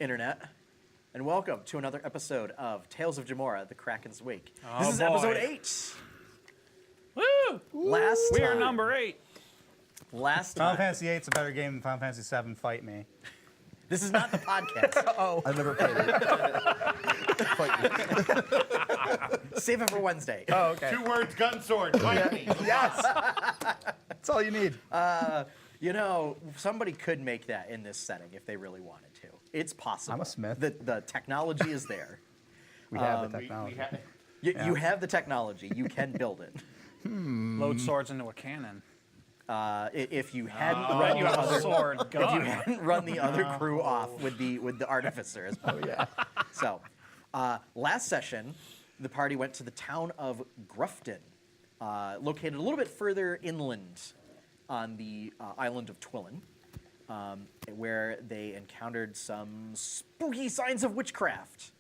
Internet, and welcome to another episode of Tales of Jemmora, the Kraken's Wake. Oh, this is boy. episode 8. Woo! We are number 8. Last Final time. Fantasy VIII is a better game than Final Fantasy VII. Fight me. This is not the podcast. Oh. I've never played it. Fight me. Save it for Wednesday. Oh, okay. 2 words, gun, sword, fight me. Yes. That's all you need. You know, somebody could make that in this setting if they really wanted to. It's possible. I'm a smith. The technology is there. We have the technology. You have the technology. You can build it. Load swords into a cannon. If you hadn't Then run you the have a other, sword if you gun. hadn't run the other crew off with the artificer as well. yeah. So, last session, the party went to the town of Grufton, located a little bit further inland on the island of Twillin, where they encountered some spooky signs of witchcraft.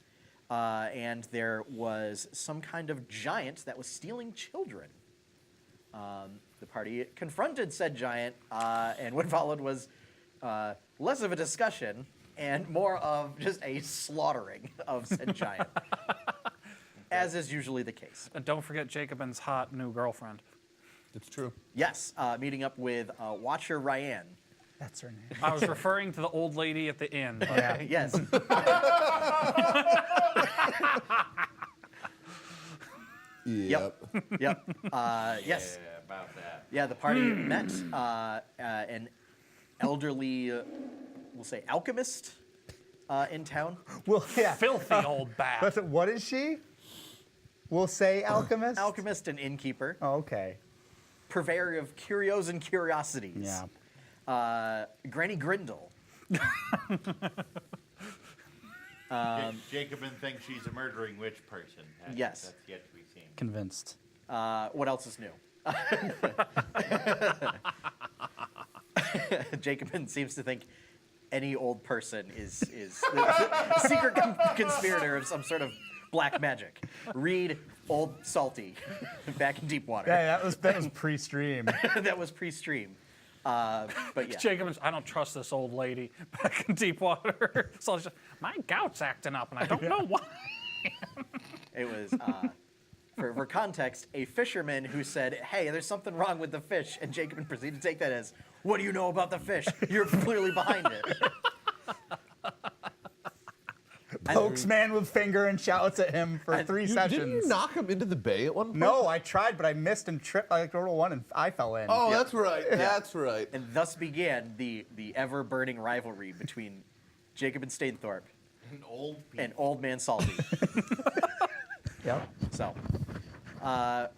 And there was some kind of giant that was stealing children. The party confronted said giant, and what followed was less of a discussion and more of just a slaughtering of said giant, as is usually the case. And don't forget Jacobin's hot new girlfriend. It's true. Yes, meeting up with Watcher Ryan. That's her name. I was referring to the old lady at the inn. but- Yeah. Yes. Yep. Yep. Yes. Yeah, about that. Yeah, the party met an elderly, we'll say, alchemist in town. Well, yeah. Filthy old bat. Listen, what is she? We'll say alchemist. Alchemist and innkeeper. Oh, okay. Purveyor of curios and curiosities. Yeah. Granny Grindle. Jacobin thinks she's a murdering witch person. Yes. That's yet to be seen. Convinced. What else is new? Jacobin seems to think any old person is the secret conspirator of some sort of black magic. Read Old Salty back in Deepwater. Yeah, that was pre-stream. That was pre-stream. But yeah. Jacobin's, I don't trust this old lady back in Deepwater. So it's just, my gout's acting up, and I don't know why. It was, for context, a fisherman who said, "Hey, there's something wrong with the fish," and Jacobin proceeded to take that as, "What do you know about the fish? You're clearly behind it." Pokes man with finger and shouts at him for 3 sessions. Didn't you knock him into the bay at one point? No, I tried, but I missed and tripped. I rolled a 1 and I fell in. Oh, that's right. That's right. And thus began the ever-burning rivalry between Jacob and Stainthorpe And old people. and Old Man Salty. Yep. So,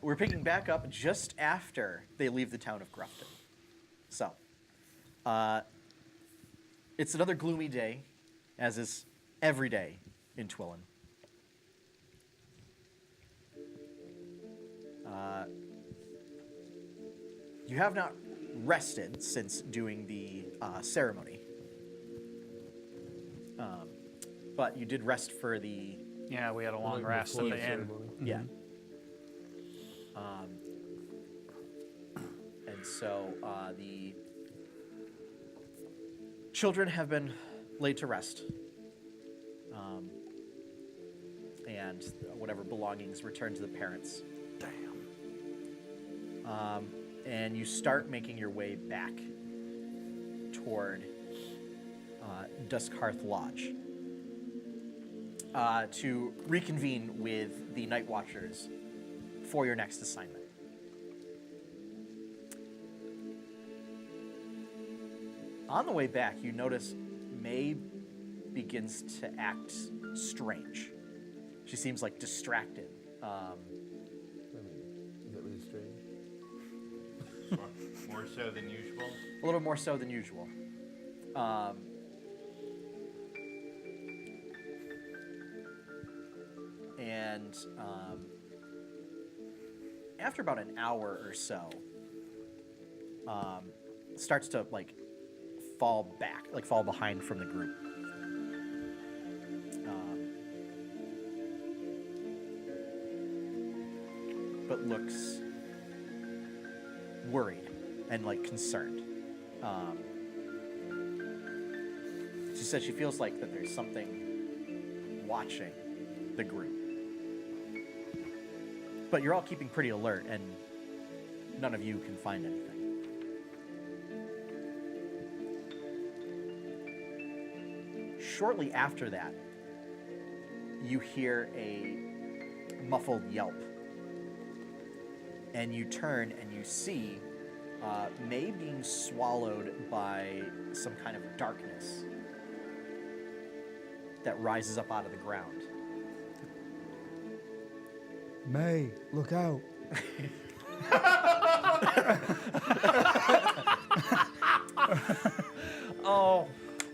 we're picking back up just after they leave the town of Grufton. So, it's another gloomy day, as is every day in Twillin. You have not rested since doing the ceremony. But you did rest for the... Yeah, we had a long rest at the inn. Yeah. And so the children have been laid to rest. And whatever belongings returned to the parents. Damn. And you start making your way back toward Duskhearth Lodge to reconvene with the Night Watchers for your next assignment. On the way back, you notice May begins to act strange. She seems like distracted. Is that really strange? More so than usual. A little more so than usual. And after about an hour or so, starts to like fall back, like fall behind from the group. But looks worried and like concerned. She said she feels like that there's something watching the group. But you're all keeping pretty alert, and none of you can find anything. Shortly after that, you hear a muffled yelp. And you turn and you see May being swallowed by some kind of darkness that rises up out of the ground. May, look out. Oh,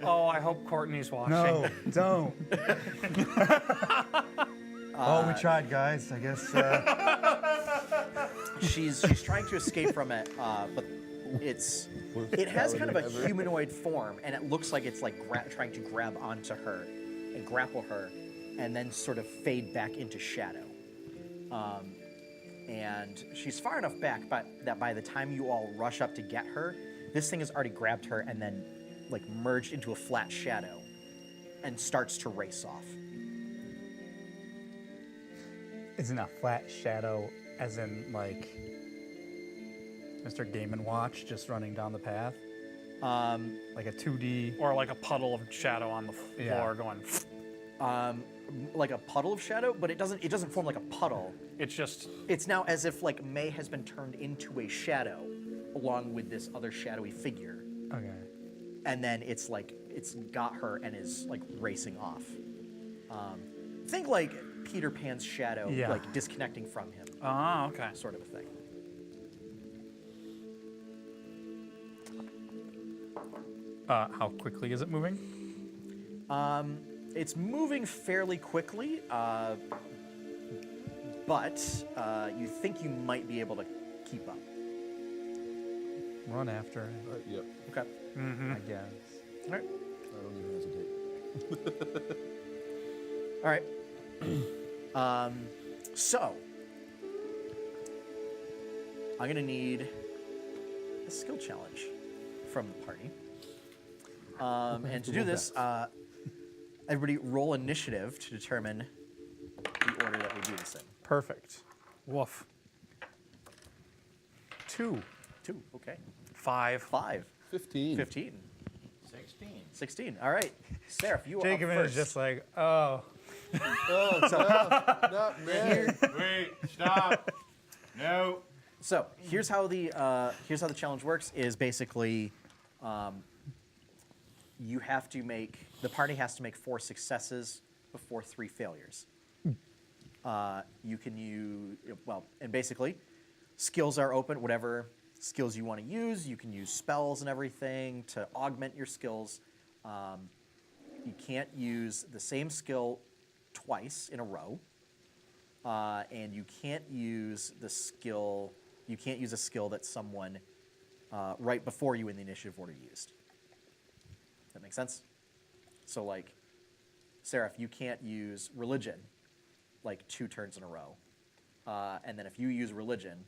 I hope Courtney's watching. No, don't. Oh, we tried, guys. I guess. She's trying to escape from it, but it has kind of a humanoid form, and it looks like it's like trying to grab onto her and grapple her, and then sort of fade back into shadow. And she's far enough back, but that by the time you all rush up to get her, this thing has already grabbed her and then like merged into a flat shadow and starts to race off. Isn't a flat shadow as in like Mr. Game & Watch just running down the path? Like a 2D. Or like a puddle of shadow on the floor Yeah. going. Like a puddle of shadow, but it doesn't form like a puddle. It's just It's now as if like May has been turned into a shadow along with this other shadowy figure. Okay. And then it's like it's got her and is like racing off. Think like Peter Pan's shadow Yeah. like disconnecting from him, oh, okay. sort of a thing. How quickly is it moving? It's moving fairly quickly, but you think you might be able to keep up. Run after it, Yep. Okay. I guess. All right. I don't even hesitate. All right. So I'm gonna need a skill challenge from the party. And to do this, everybody roll initiative to determine the order that we do this in. Perfect. Woof. 2. 2, okay. 5. 5, 15. 15, 16. 16. All right. Seraph, you are Jacob up is first. just like, oh. Not me. Wait, stop. No. So here's how the challenge works. Is basically, you have to the party has to make 4 successes before 3 failures. You can use and basically, skills are open. Whatever skills you want to use, you can use spells and everything to augment your skills. You can't use the same skill twice in a row, and you can't use the skill. You can't use a skill that someone right before you in the initiative order used. That makes sense? So, like, Seraph, you can't use religion like 2 turns in a row. And then if you use religion,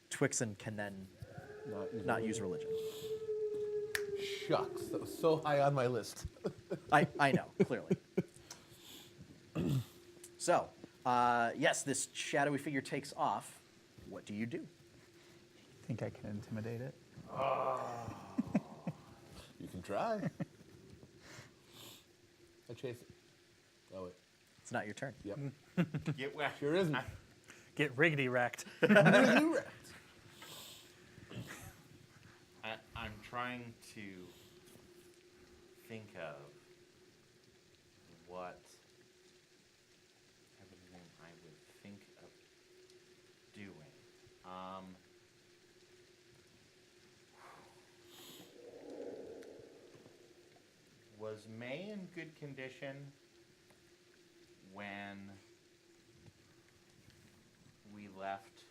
Twixen can then not use religion. Shucks, that was so high on my list. I know, clearly. So, yes, this shadowy figure takes off. What do you do? Think I can intimidate it? You can try. I chase it. Oh, wait. It's not your turn. Yep. Get whacked. Sure isn't. Get riggedy wrecked. I'm trying to think of what everything I would think of doing. Was May in good condition when we left?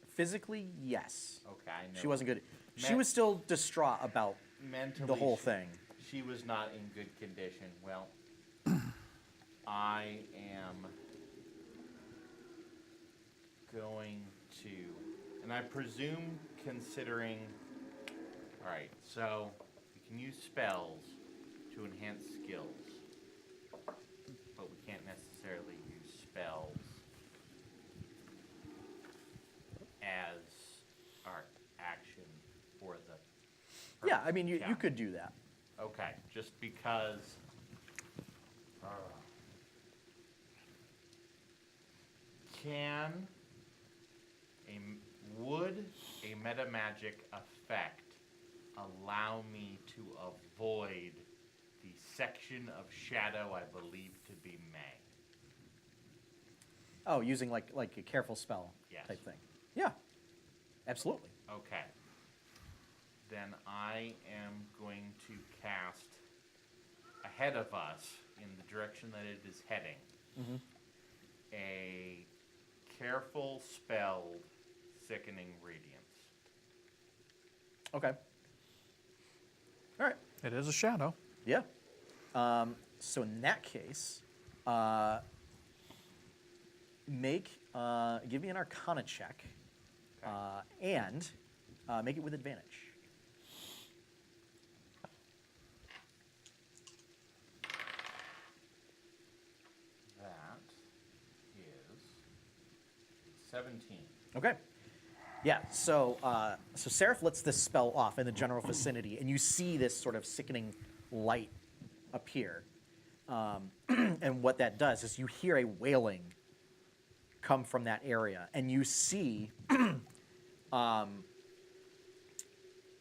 Physically, yes. Okay, I know. She wasn't good. She Men- was still distraught about Mentally, the whole thing. She was not in good condition. Well, I am going to, and I presume considering, all right, so can use spells to enhance skills, but we can't necessarily use spells as our action for the. Yeah, I mean, you Yeah. could do that. Okay, just because. Would a meta magic effect allow me to avoid the section of shadow I believe to be May? Oh, using like a careful spell Yes. type thing. Yeah, absolutely. Okay. Then I am going to cast ahead of us in the direction that it is heading a careful spelled sickening radiance. Okay. All right. It is a shadow. Yeah. So in that case, give me an Arcana check, and make it with advantage. That is 17. Okay. Yeah. So Seraph lets this spell off in the general vicinity, and you see this sort of sickening light appear. And what that does is you hear a wailing come from that area, and you see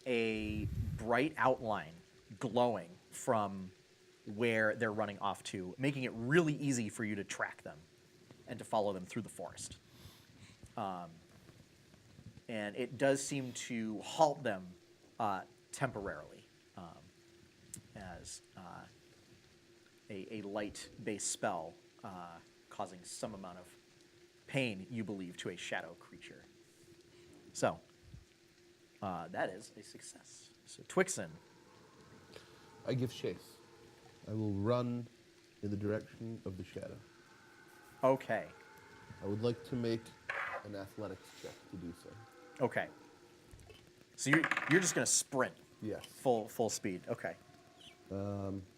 a bright outline glowing from where they're running off to, making it really easy for you to track them and to follow them through the forest. And it does seem to halt them temporarily, as a light-based spell causing some amount of pain, you believe, to a shadow creature. So, that is a success. So, Twixen. I give chase. I will run in the direction of the shadow. Okay. I would like to make an athletics check to do so. Okay. So you're just gonna sprint Yes. full speed. Okay.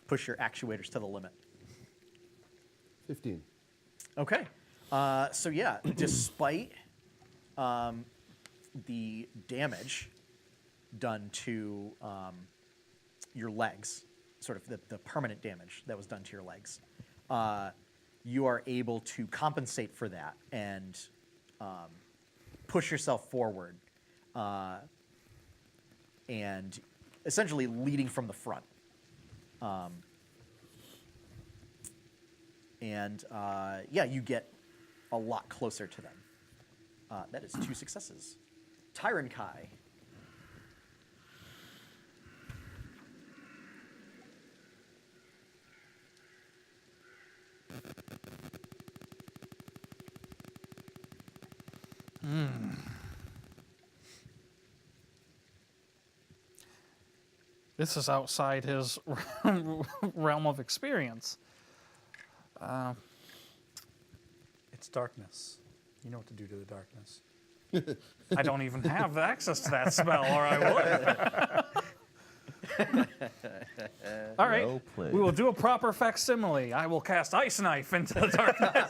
Push your actuators to the limit. 15. Okay. So yeah, despite the damage done to your legs, sort of the permanent damage that was done to your legs, you are able to compensate for that and push yourself forward, and essentially leading from the front. Yeah, you get a lot closer to them. That is 2 successes. Tyron Kai. This is outside his realm of experience. It's darkness. You know what to do to the darkness. I don't even have access to that spell, or I would. All right, Well played. we will do a proper facsimile. I will cast Ice Knife into the darkness.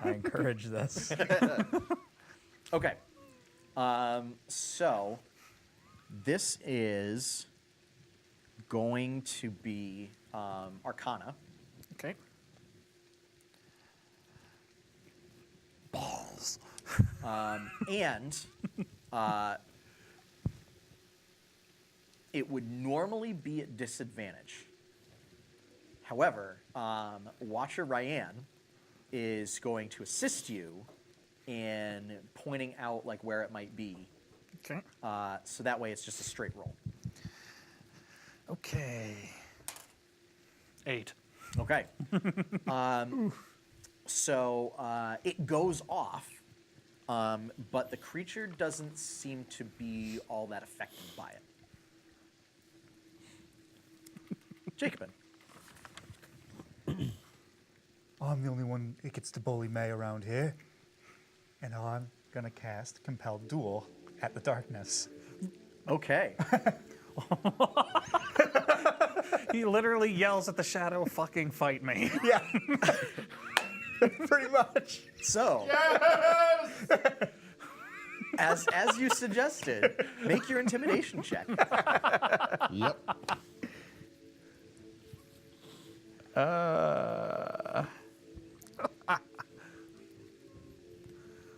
I encourage this. Okay. So this is going to be Arcana. Okay. Balls. And it would normally be at disadvantage. However, Watcher Ryan is going to assist you in pointing out like where it might be. Okay. So that way it's just a straight roll. Okay. 8. Okay. So it goes off, but the creature doesn't seem to be all that affected by it. Jacobin. I'm the only one that gets to bully May around here. And I'm going to cast Compelled Duel at the darkness. Okay. He literally yells at the shadow, "Fucking fight me!" Yeah. Pretty much. So, as you suggested, make your intimidation check. Yep.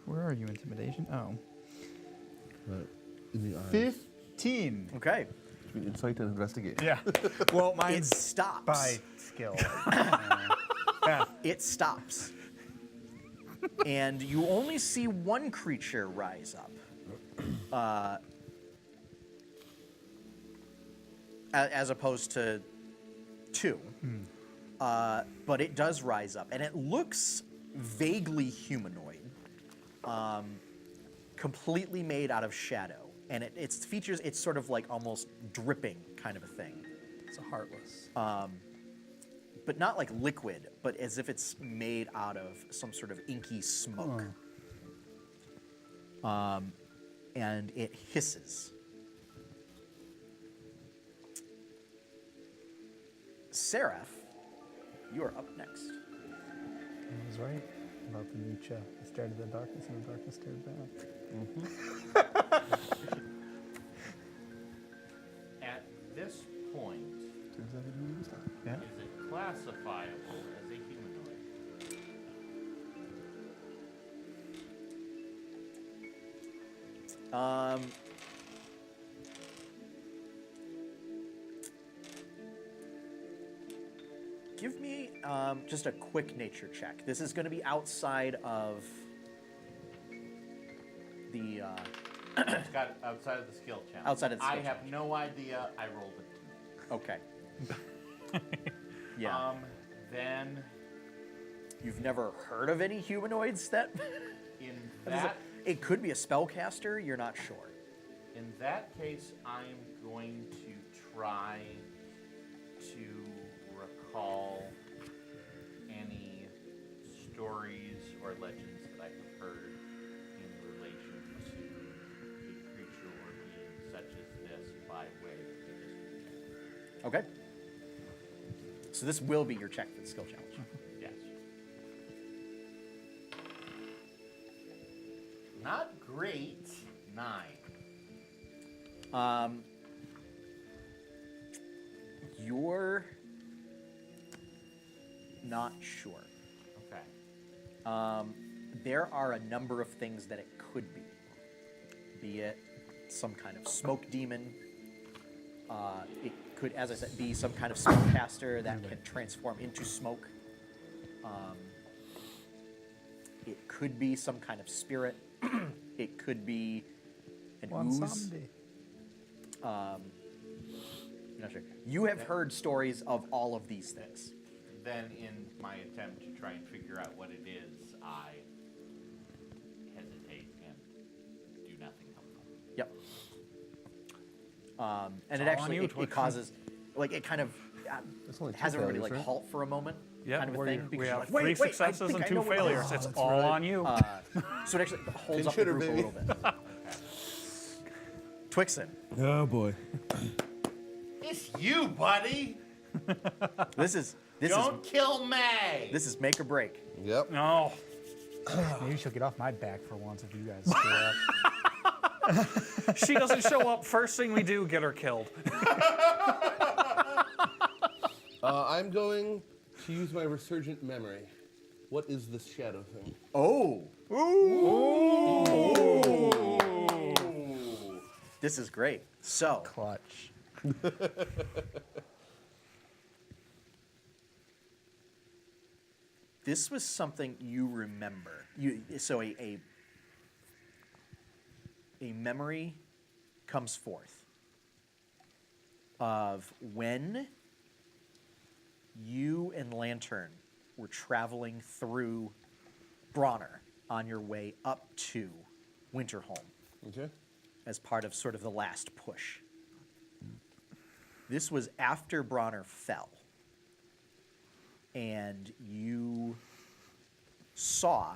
Where are you, intimidation? Oh. In the eyes. 15. Okay. Between insight and investigation. Yeah. Well, It mine's stops. by skill. Yeah. It stops. And you only see one creature rise up. As opposed to two. But it does rise up. And it looks vaguely humanoid. Completely made out of shadow. And its features, it's sort of like almost dripping kind of a thing. It's a heartless. But not like liquid, but as if it's made out of some sort of inky smoke. And it hisses. Seraph, you are up next. I was right about the Nietzsche. He stared at the darkness and the darkness stared back. At this point, Yeah. is it classifiable as a humanoid? Give me just a quick nature check. This is going to be outside of the. It's got outside of the skill challenge. Outside of the skill I have no idea. I rolled a 2. Okay. Yeah. Then You've never heard of any humanoids that. in What is it? that It could be a spellcaster. You're not sure. in that case, I'm going to try to recall any stories or legends that I have heard in relation to a creature or being such as this by way of history. Okay. So this will be your check for the skill challenge. Yes. Not great. 9. You're not sure. Okay. There are a number of things that it could be it some kind of smoke demon. It could, as I said, be some kind of spellcaster that can transform into smoke. It could be some kind of spirit. It could be an ooze. someday. I'm not sure. You have heard stories of all of these things. Then, in my attempt to try and figure out what it is, I hesitate and do nothing helpful. Yep. And It's it all on actually you, it Twitch. causes like it kind of That's only 2 has everybody failures, like right? halt for a moment. Yeah, kind of a where thing. we because you're have like, 3 I successes think and I 2 know what it failures. is. It's all on you. So it actually holds up the Pinch hitter, group a baby. little bit. Twixen, Oh boy. It's you, buddy. this is Don't kill me. this is make or break. Yep. No. Maybe she'll get off my back for once if you guys screw up. She doesn't show up. First thing we do, get her killed. I'm going to use my resurgent memory. What is this shadow thing? Oh. This is great. So Clutch. this was something you remember. So a memory comes forth of when you and Lantern were traveling through Bronner on your way up to Winterholm Okay. as part of sort of the last push. This was after Bronner fell. And you saw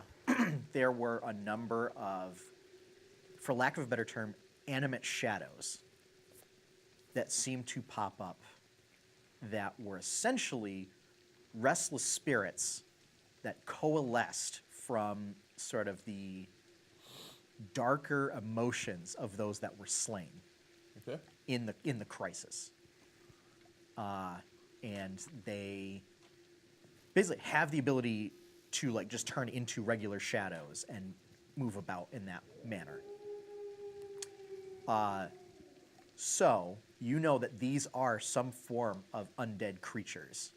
there were a number of, for lack of a better term, animate shadows that seemed to pop up that were essentially restless spirits that coalesced from sort of the darker emotions of those that were slain Okay. in the crisis. And they basically have the ability to like just turn into regular shadows and move about in that manner. So you know that these are some form of undead creatures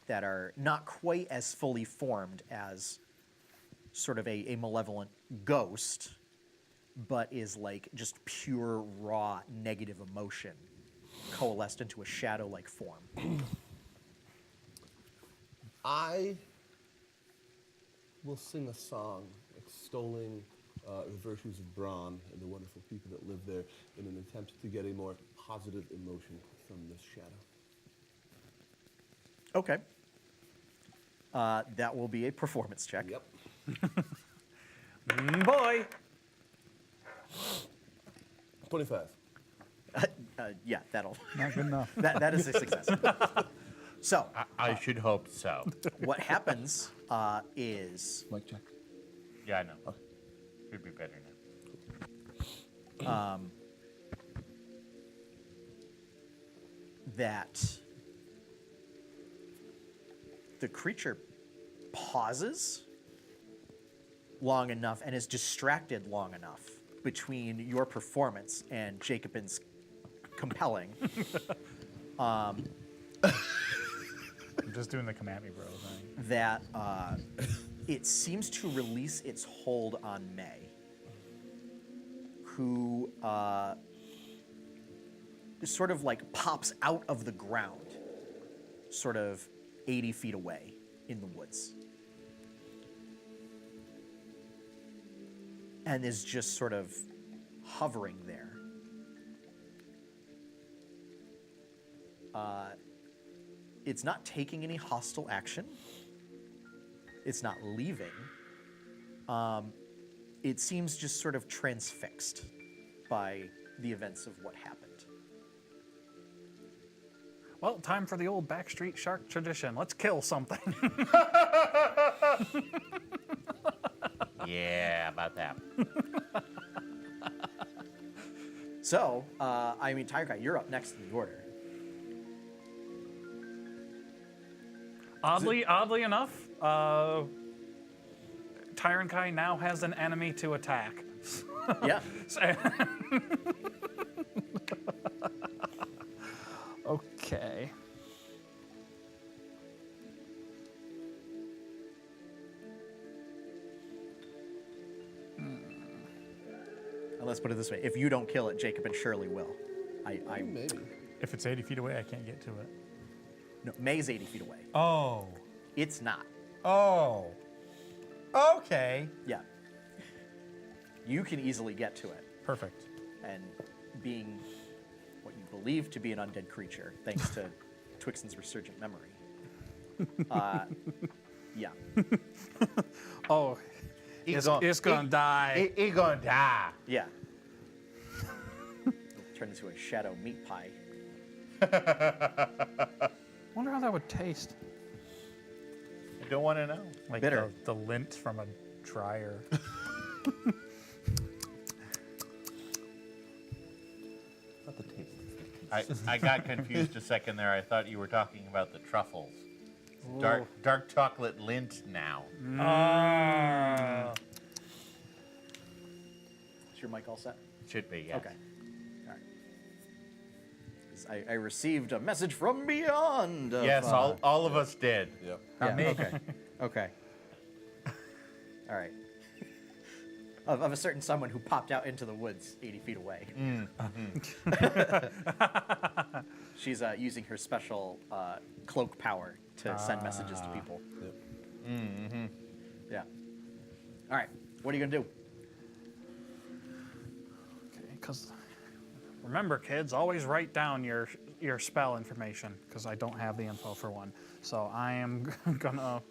that are not quite as fully formed as sort of a malevolent ghost, but is like just pure, raw, negative emotion coalesced into a shadow-like form. I will sing a song extolling the virtues of Braun and the wonderful people that live there in an attempt to get a more positive emotion from this shadow. Okay. That will be a performance check. Yep. Boy. 25. Yeah, that'll. Not good enough. That is a success. So, I should hope so. what happens is Mic check. Yeah, I know. Should be better now. that the creature pauses long enough and is distracted long enough between your performance and Jacobin's compelling. I'm just doing the come at me, bro thing. That it seems to release its hold on May, who sort of like pops out of the ground, sort of 80 feet away in the woods, and is just sort of hovering there. It's not taking any hostile action. It's not leaving. It seems just sort of transfixed by the events of what happened. Well, time for the old backstreet shark tradition. Let's kill something. Yeah, about that. So, Tirekai, you're up next in the order. Oddly enough, Tyrant Kai now has an enemy to attack. Yeah. Okay. And let's put it this way: if you don't kill it, Jacob and Shirley will. Maybe. If it's 80 feet away, I can't get to it. No, May's 80 feet away. Oh. It's not. Oh. Okay. Yeah. You can easily get to it, Perfect. and being what you believe to be an undead creature, thanks to Twixen's resurgent memory. Yeah. Oh, it's gonna die. He gonna die. Yeah. Turn into a shadow meat pie. Wonder how that would taste. I don't want to know. Like Bitter. the lint from a dryer. Not the taste. I got confused a second there. I thought you were talking about the truffles. Dark chocolate lint now. Is your mic all set? Should be, yes. Okay. All right. I received a message from beyond. Of, Yes, all of us did. Yep. yeah, me. Okay. Okay. All right. Of a certain someone who popped out into the woods 80 feet away. She's using her special cloak power to send messages to people. Yep. Yeah. All right. What are you going to do? Because remember, kids, always write down your spell information, because I don't have the info for one. So I am gonna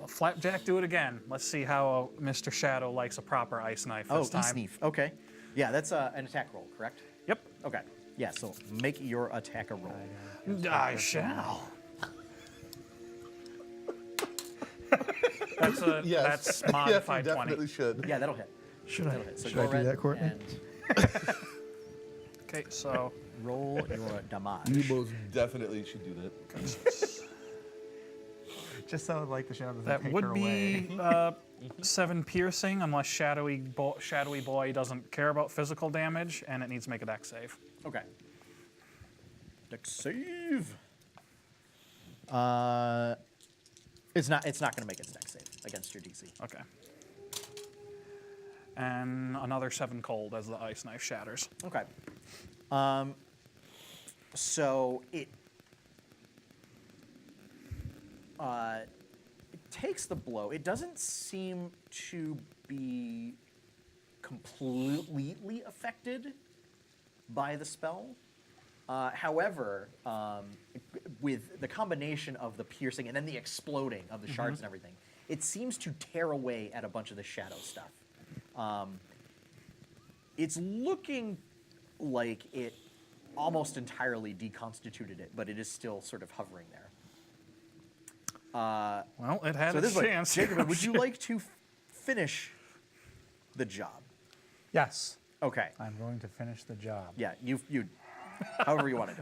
Flapjack do it again. Let's see how Mr. Shadow likes a proper ice knife this time. E-Sneef. Okay. Yeah, that's an attack roll, correct? Yep. Okay. Yeah, so make your attack a roll. I shall. That's a Yes. that's Yes, modified you 20. definitely should. Yeah, that'll hit. Should That'll hit. So should go I do ahead that, Courtney? and Okay, so roll your damage. You most definitely should do that. Just so like the shadow doesn't that take would her be away. 7 piercing, unless shadowy boy doesn't care about physical damage, and it needs to make a dex save. Okay. Dex save. It's not going to make its dex save against your DC. Okay. And another 7 cold as the ice knife shatters. Okay. So it takes the blow. It doesn't seem to be completely affected by the spell. However, with the combination of the piercing and then the exploding of the shards and everything, it seems to tear away at a bunch of the shadow stuff. It's looking like it almost entirely deconstituted it, but it is still sort of hovering there. Well, it had So a this way, chance. Jacob, would you like to finish the job? Yes, Okay. I'm going to finish the job. Yeah, you however you want to do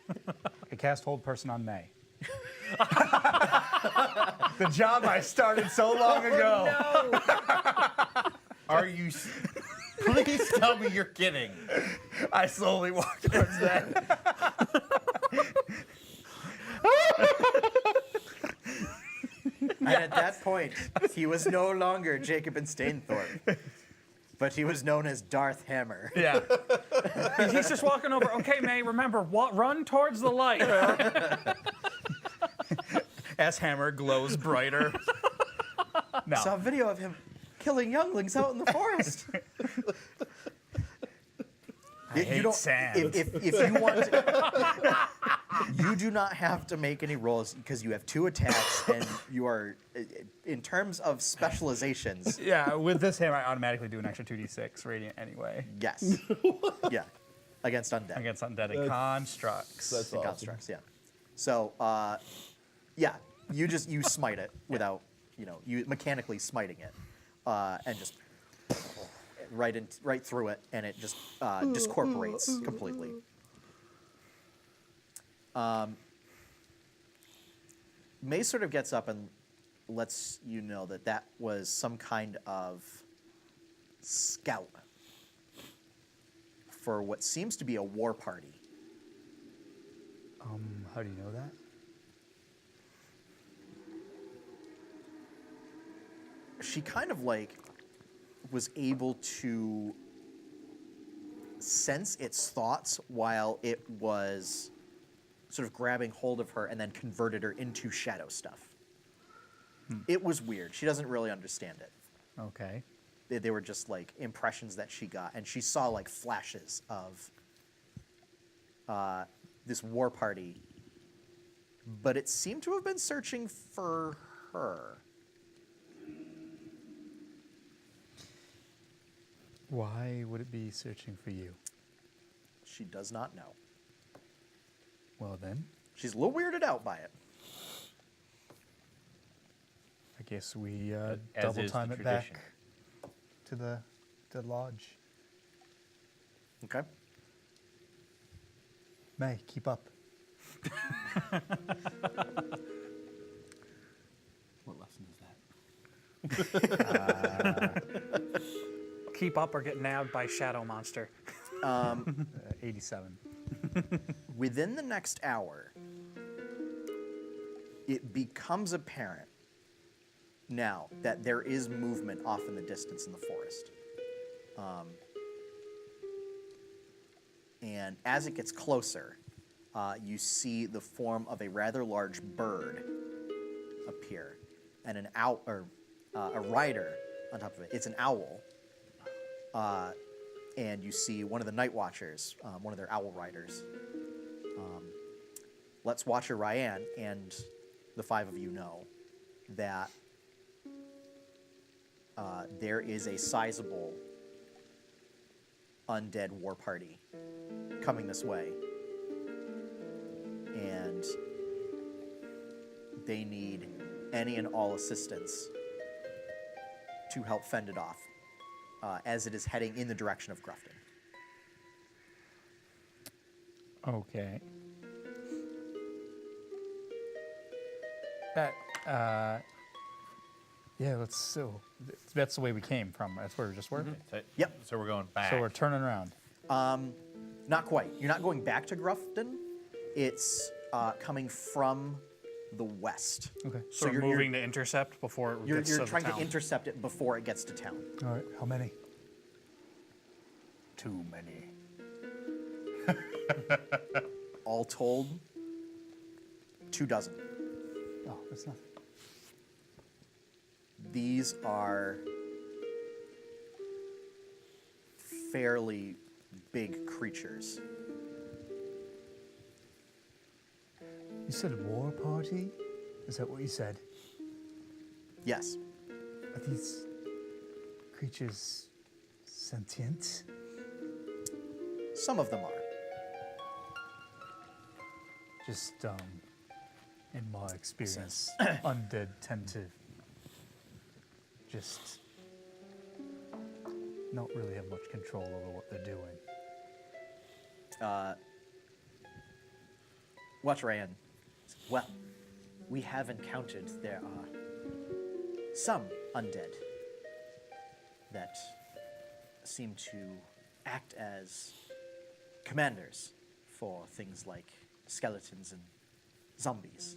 it. I cast Hold Person on May. The job I started so long ago. Are you? Please tell me you're kidding. I slowly walk towards that. And at that point, he was no longer Jacob and Stainthorpe, but he was known as Darth Hammer. Yeah. He's just walking over. Okay, May, remember, run towards the light. As Hammer glows brighter. No. Saw a video of him killing younglings out in the forest. I hate sand. If you want to, you do not have to make any rolls because you have 2 attacks and you are, in terms of specializations, Yeah, with this hammer, I automatically do an extra 2d6 radiant anyway. yes. Yeah. Against undead. Against undead constructs. That's and awesome. constructs, yeah. So, yeah, you smite it without, you mechanically smiting it, and just right through it, and it just discorporates completely. May sort of gets up and lets you know that was some kind of scout for what seems to be a war party. How do you know that? She kind of was able to sense its thoughts while it was sort of grabbing hold of her and then converted her into shadow stuff. It was weird. She doesn't really understand it. Okay. They were just impressions that she got, and she saw flashes of this war party, but it seemed to have been searching for her. Why would it be searching for you? She does not know. Well then, She's a little weirded out by it. I guess we As double is time the it back tradition. to the lodge. Okay. May, keep up. What lesson is that? Keep up or get nabbed by shadow monster. 87. Within the next hour, it becomes apparent now that there is movement off in the distance in the forest. And as it gets closer, you see the form of a rather large bird appear, and an owl, or a rider on top of it. It's an owl, and you see one of the night watchers, one of their owl riders. Let's Watcher Ryan and the 5 of you know that there is a sizable undead war party coming this way. And they need any and all assistance to help fend it off as it is heading in the direction of Grufton. Okay. That, yeah, that's the way we came from. That's where we just were. Yep. So we're going back. So we're turning around. Not quite. You're not going back to Grufton. It's coming from the west. Okay. So we're moving to intercept before it You're gets to the trying to town. intercept it before it gets to town. All right. How many? Too many. All told, 24. Oh, that's nothing. These are fairly big creatures. You said a war party? Is that what you said? Yes. Are these creatures sentient? Some of them are. Just, in my experience, undead tend to just not really have much control over what they're doing. Watch Ryan. Well, we have encountered there are some undead that seem to act as commanders for things like skeletons and zombies.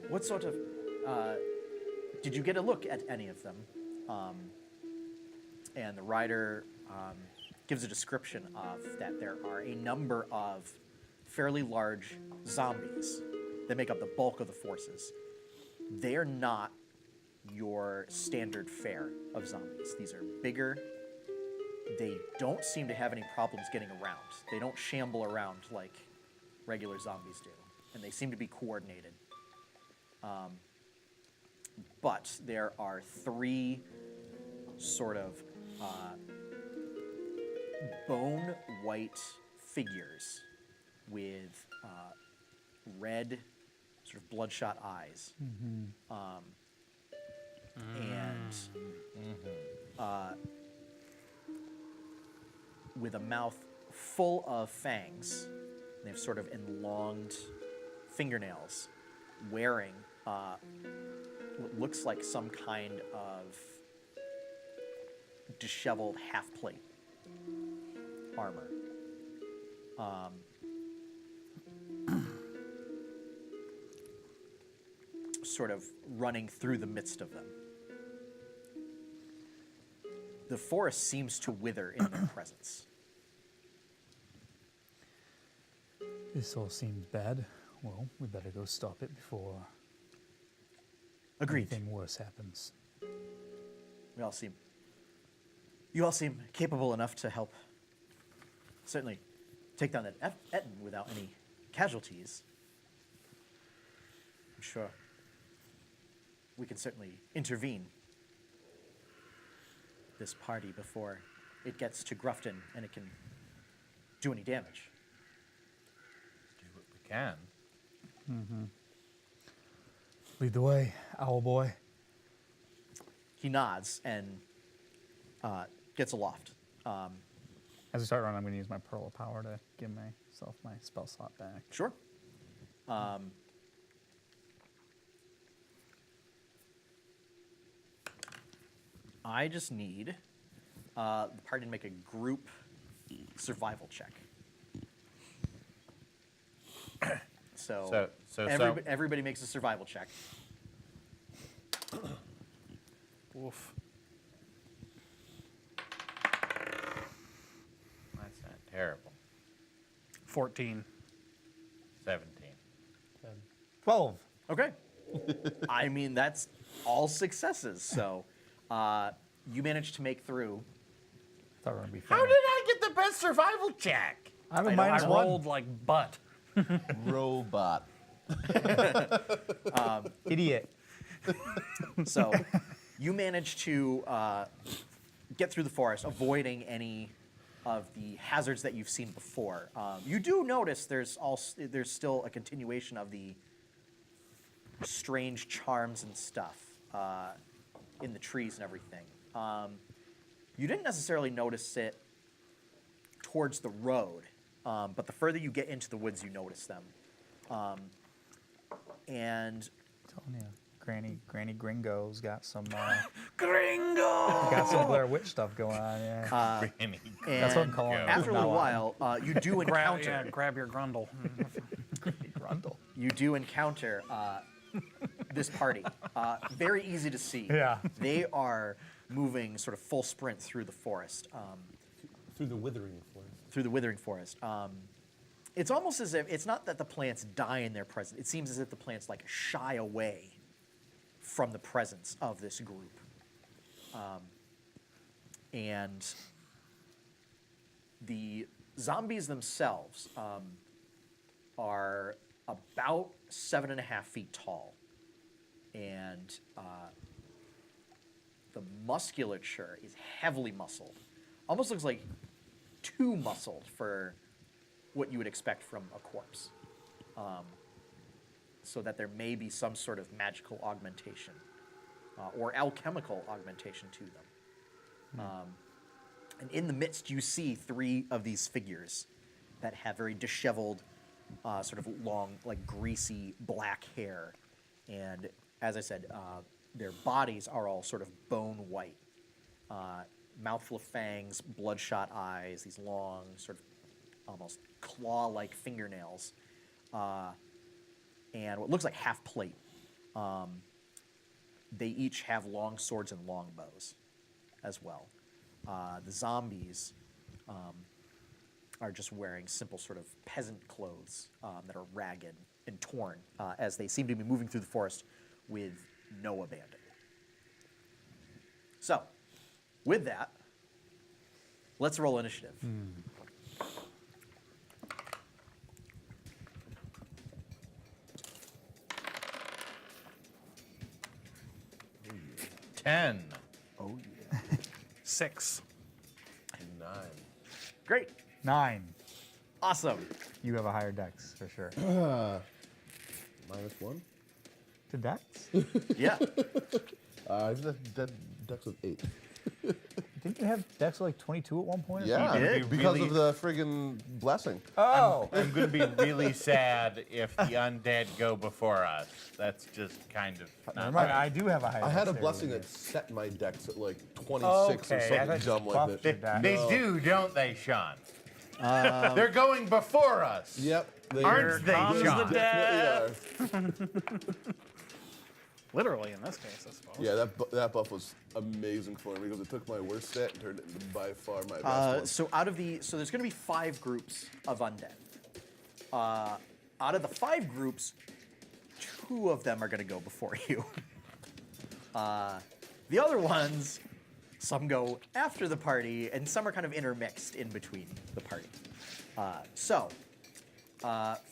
What sort of... did you get a look at any of them? And the writer gives a description of that there are a number of fairly large zombies that make up the bulk of the forces. They are not your standard fare of zombies. These are bigger. They don't seem to have any problems getting around. They don't shamble around like regular zombies do, and they seem to be coordinated. But there are 3 sort of bone white figures with red, sort of bloodshot eyes. And with a mouth full of fangs. They have sort of enlonged fingernails, wearing what looks like some kind of disheveled half-plate armor. Sort of running through the midst of them. The forest seems to wither in their presence. This all seems bad. Well, we better go stop it before Agreed. anything worse happens. You all seem capable enough to help certainly take down that Ep8-1 without any casualties. I'm sure we can certainly intervene this party before it gets to Grufton and it can do any damage. Do what we can. Lead the way, owl boy. He nods and gets aloft. As we start running, I'm going to use my Pearl of Power to give myself my spell slot back. Sure. I just need the party to make a group survival check. So everybody makes a survival check. Oof. That's not terrible. 14. 17. 12. Okay. I mean, that's all successes. So you managed to make through. Thought we were going to be How funny. did I get the best survival check? I have a I minus one. rolled like butt. Robot. Idiot. So you managed to get through the forest, avoiding any of the hazards that you've seen before. You do notice there's still a continuation of the strange charms and stuff in the trees and everything. You didn't necessarily notice it towards the road, but the further you get into the woods, you notice them. And Telling you, Granny Gringo's got some Gringo! got some Blair Witch stuff going on. Yeah. Granny. That's what I'm and calling it. after a from little now on. while, you do encounter. Grab your grundle. Grundle. You do encounter this party. Very easy to see. Yeah. They are moving sort of full sprint through the forest. Through the withering forest. Through the withering forest. It's almost as if it's not that the plants die in their presence. It seems as if the plants like shy away from the presence of this group. And the zombies themselves are about 7.5 feet tall. And the musculature is heavily muscled. Almost looks like too muscled for what you would expect from a corpse. So that there may be some sort of magical augmentation or alchemical augmentation to them. And in the midst, you see 3 of these figures that have very disheveled, sort of long, like greasy black hair. And as I said, their bodies are all sort of bone white. Mouthful of fangs, bloodshot eyes, these long, sort of almost claw-like fingernails, and what looks like half plate. They each have long swords and long bows as well. The zombies are just wearing simple sort of peasant clothes that are ragged and torn as they seem to be moving through the forest with no abandon. So, with that, let's roll initiative. 10. 6. 9. Great. 9. Awesome. You have a higher dex for sure. -1. To dex? Yeah. I have a dex of 8. Didn't you have dex like 22 at one point? Or Yeah, something? did? because Really- of the friggin' blessing. Oh. I'm going to be really sad if the undead go before us. That's just kind of Never not mind, right. I do have a higher I had a dexterity blessing than that set my dex at like 26 or Okay, I something thought you dumb like buffed that. it back. They do, don't they, Sean? They're going before us. Yep. They Aren't they, comes Sean? the definitely are. Literally, in this case, I suppose. Yeah, that buff was amazing for me because it took my worst stat and turned it into by far my best one. So there's going to be 5 groups of undead. Out of the 5 groups, 2 of them are going to go before you. The other ones, some go after the party, and some are kind of intermixed in between the party.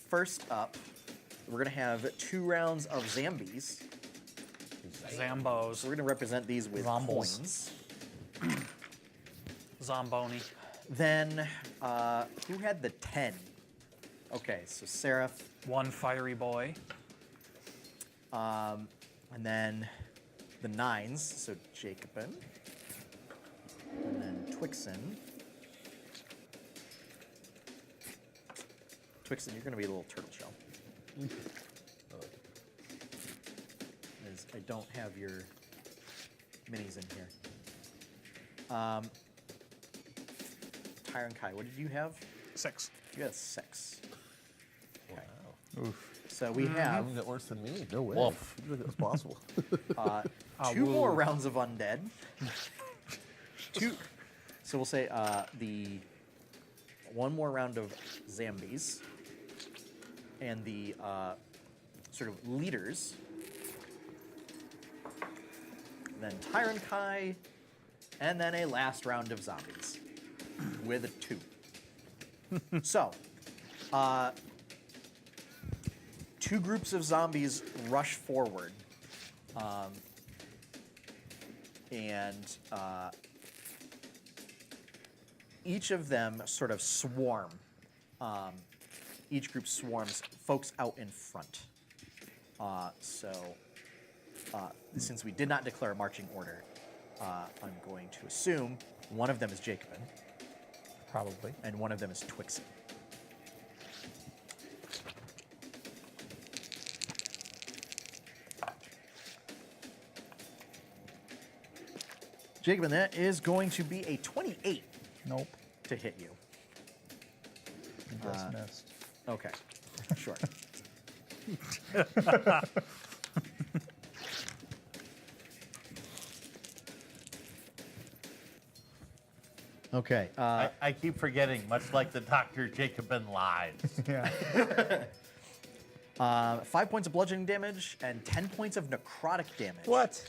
First up, we're going to have 2 rounds of zombies. Zambos. So we're going to represent these with Zombles. coins. Zomboni. Then, who had the 10? Okay, so Seraph, 1 fiery boy. and then the 9s, so Jacobin, and then Twixen. Twixen, you're going to be a little turtle shell. As I don't have your minis in here. Tyron Kai, what did you have? 6. You had 6. Okay. Oof. So we have You got worse than me. No way. Wolf. You think that was possible? 2 more rounds of undead. 2. So we'll say the 1 more round of zombies, and the sort of leaders. Then Tyron Kai, and then a last round of zombies with a 2. So, 2 groups of zombies rush forward, and each of them sort of swarm. Each group swarms folks out in front. Since we did not declare a marching order, I'm going to assume one of them is Jacobin Probably. and one of them is Twixen. Jacobin, that is going to be a 28 Nope. to hit you. You just missed. Okay, sure. Okay. I keep forgetting, much like the Dr. Jacobin lies. Yeah. 5 points of bludgeoning damage and 10 points of necrotic damage. What?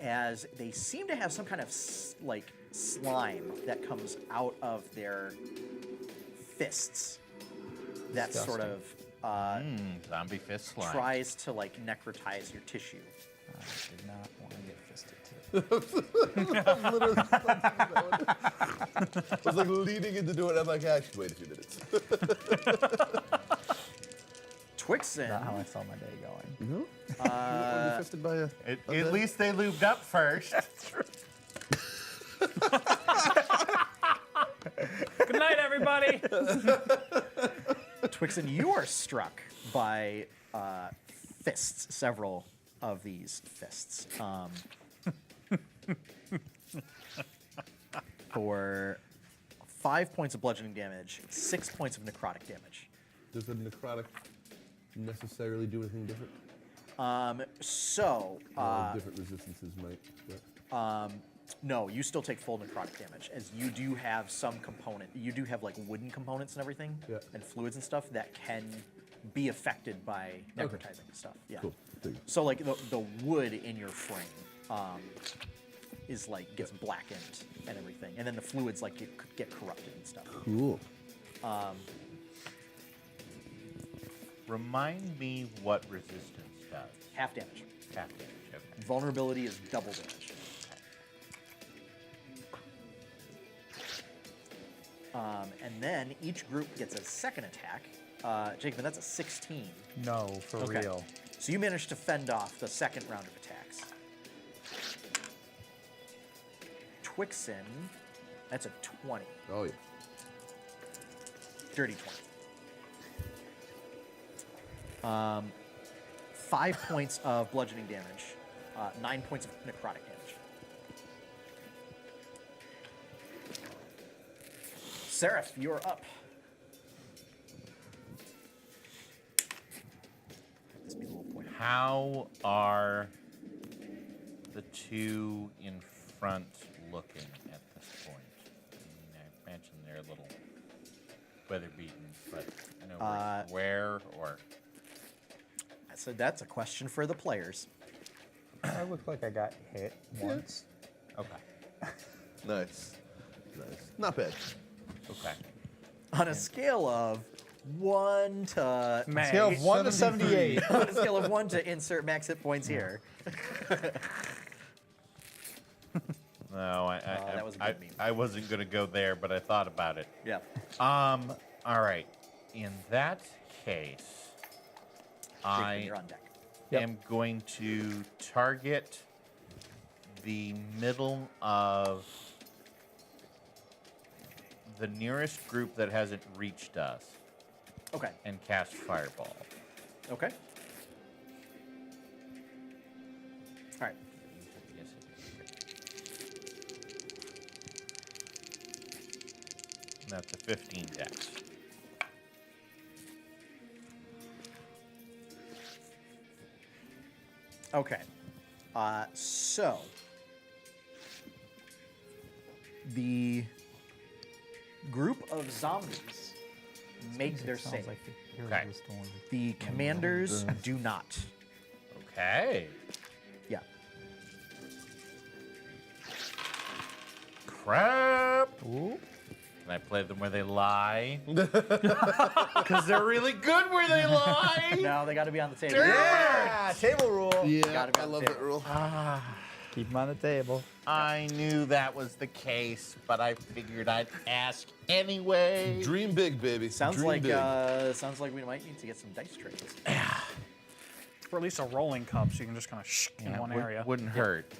As they seem to have some kind of slime that comes out of their fists. That sort of Zombie fist slime. tries to necrotize your tissue. I did not want to get fisted today. I'm literally I was leading into doing it. I'm like, actually, wait a few minutes. Twixen. Not how I saw my day going. No? You want to be fisted by a... At least they lubed up first. Good night, everybody. Twixen, you are struck by fists, several of these fists. For 5 points of bludgeoning damage, 6 points of necrotic damage. Does the necrotic necessarily do anything different? Different resistances might. But... No, you still take full necrotic damage, as you do have some component. You do have wooden components and everything, and fluids and stuff that can be affected by necrotizing stuff. Yeah. Cool. Thank you. So the wood in your frame is gets blackened and everything, and then the fluids get corrupted and stuff. Cool. Remind me what resistance does. Half damage. Half damage, okay. Vulnerability is double damage. And then each group gets a second attack. Jacob, that's a 16. No, for Okay. real. So you managed to fend off the second round of attacks. Twixen, that's a 20. Oh, yeah. Dirty 20. 5 points of bludgeoning damage, 9 points of necrotic damage. Seraph, you're up. This be a little point. How are the two in front looking at this point? I imagine they're a little weather beaten, but I know where or. So that's a question for the players. I look like I got hit once. Okay. Nice. Not bad. Okay. On a scale of 1 to... Scale of 1 to 78. On a scale of 1 to insert max hit points here. No, that was a good meme. I wasn't going to go there, but I thought about it. Yeah. All right. In that case, Jacob, you're on deck. am going to target the middle of the nearest group that hasn't reached us Okay. and cast Fireball. Okay. All right. Yes, it is. And that's a 15 dex. Okay. So the group of zombies make their save. Sounds like the Heroes Okay. of the Storm. The commanders do not. Okay. Yeah. Crap. Ooh. Can I play them where they lie? Because they're really good where they lie. No, they got to be on the table. Yeah, table rule. Yeah, Gotta be I on love table. that rule. Keep them on the table. I knew that was the case, but I figured I'd ask anyway. Dream big, baby. Sounds Dream like big. we might need to get some dice trays. For at least a rolling cup, so you can just kind of in one area. Wouldn't hurt.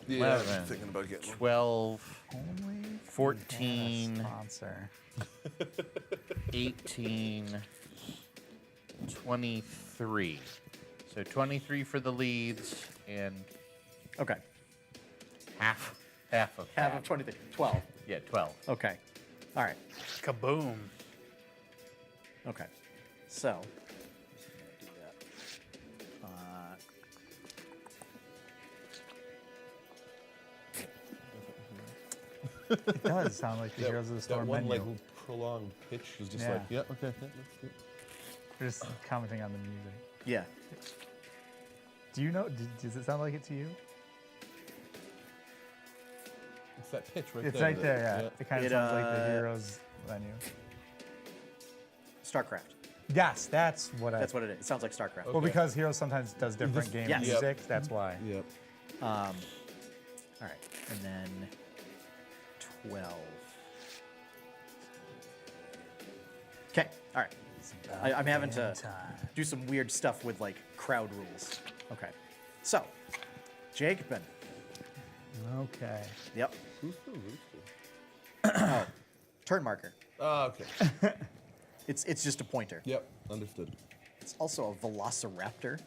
Yeah, 11, I'm thinking about getting one. 12, Only 14, sponsor. 18, 23. So 23 for the leads and Okay. half of Half that. of 23. 12. Yeah, 12. Okay. All right. Kaboom. Okay. So. Do that. It does sound like the Heroes of the Storm that one menu. like prolonged pitch was just Yeah. like, yeah, okay, yeah, that's good. We're just commenting on the music. Yeah. Do you know? Does it sound like it to you? It's that pitch right It's there. right there, yeah. It kind It, of sounds like the Heroes menu. StarCraft. Yes, that's what That's what it is. It sounds like StarCraft. Well, Okay. because Heroes sometimes does different game Yes. music, that's why. Yep. All right. And then 12. Okay. All right. I'm having to do some weird stuff with like crowd rules. Okay. So, Jacobin. Okay. Yep. Who's the rooster? Oh, turn marker. Oh, okay. It's just a pointer. Yep, understood. It's also a velociraptor.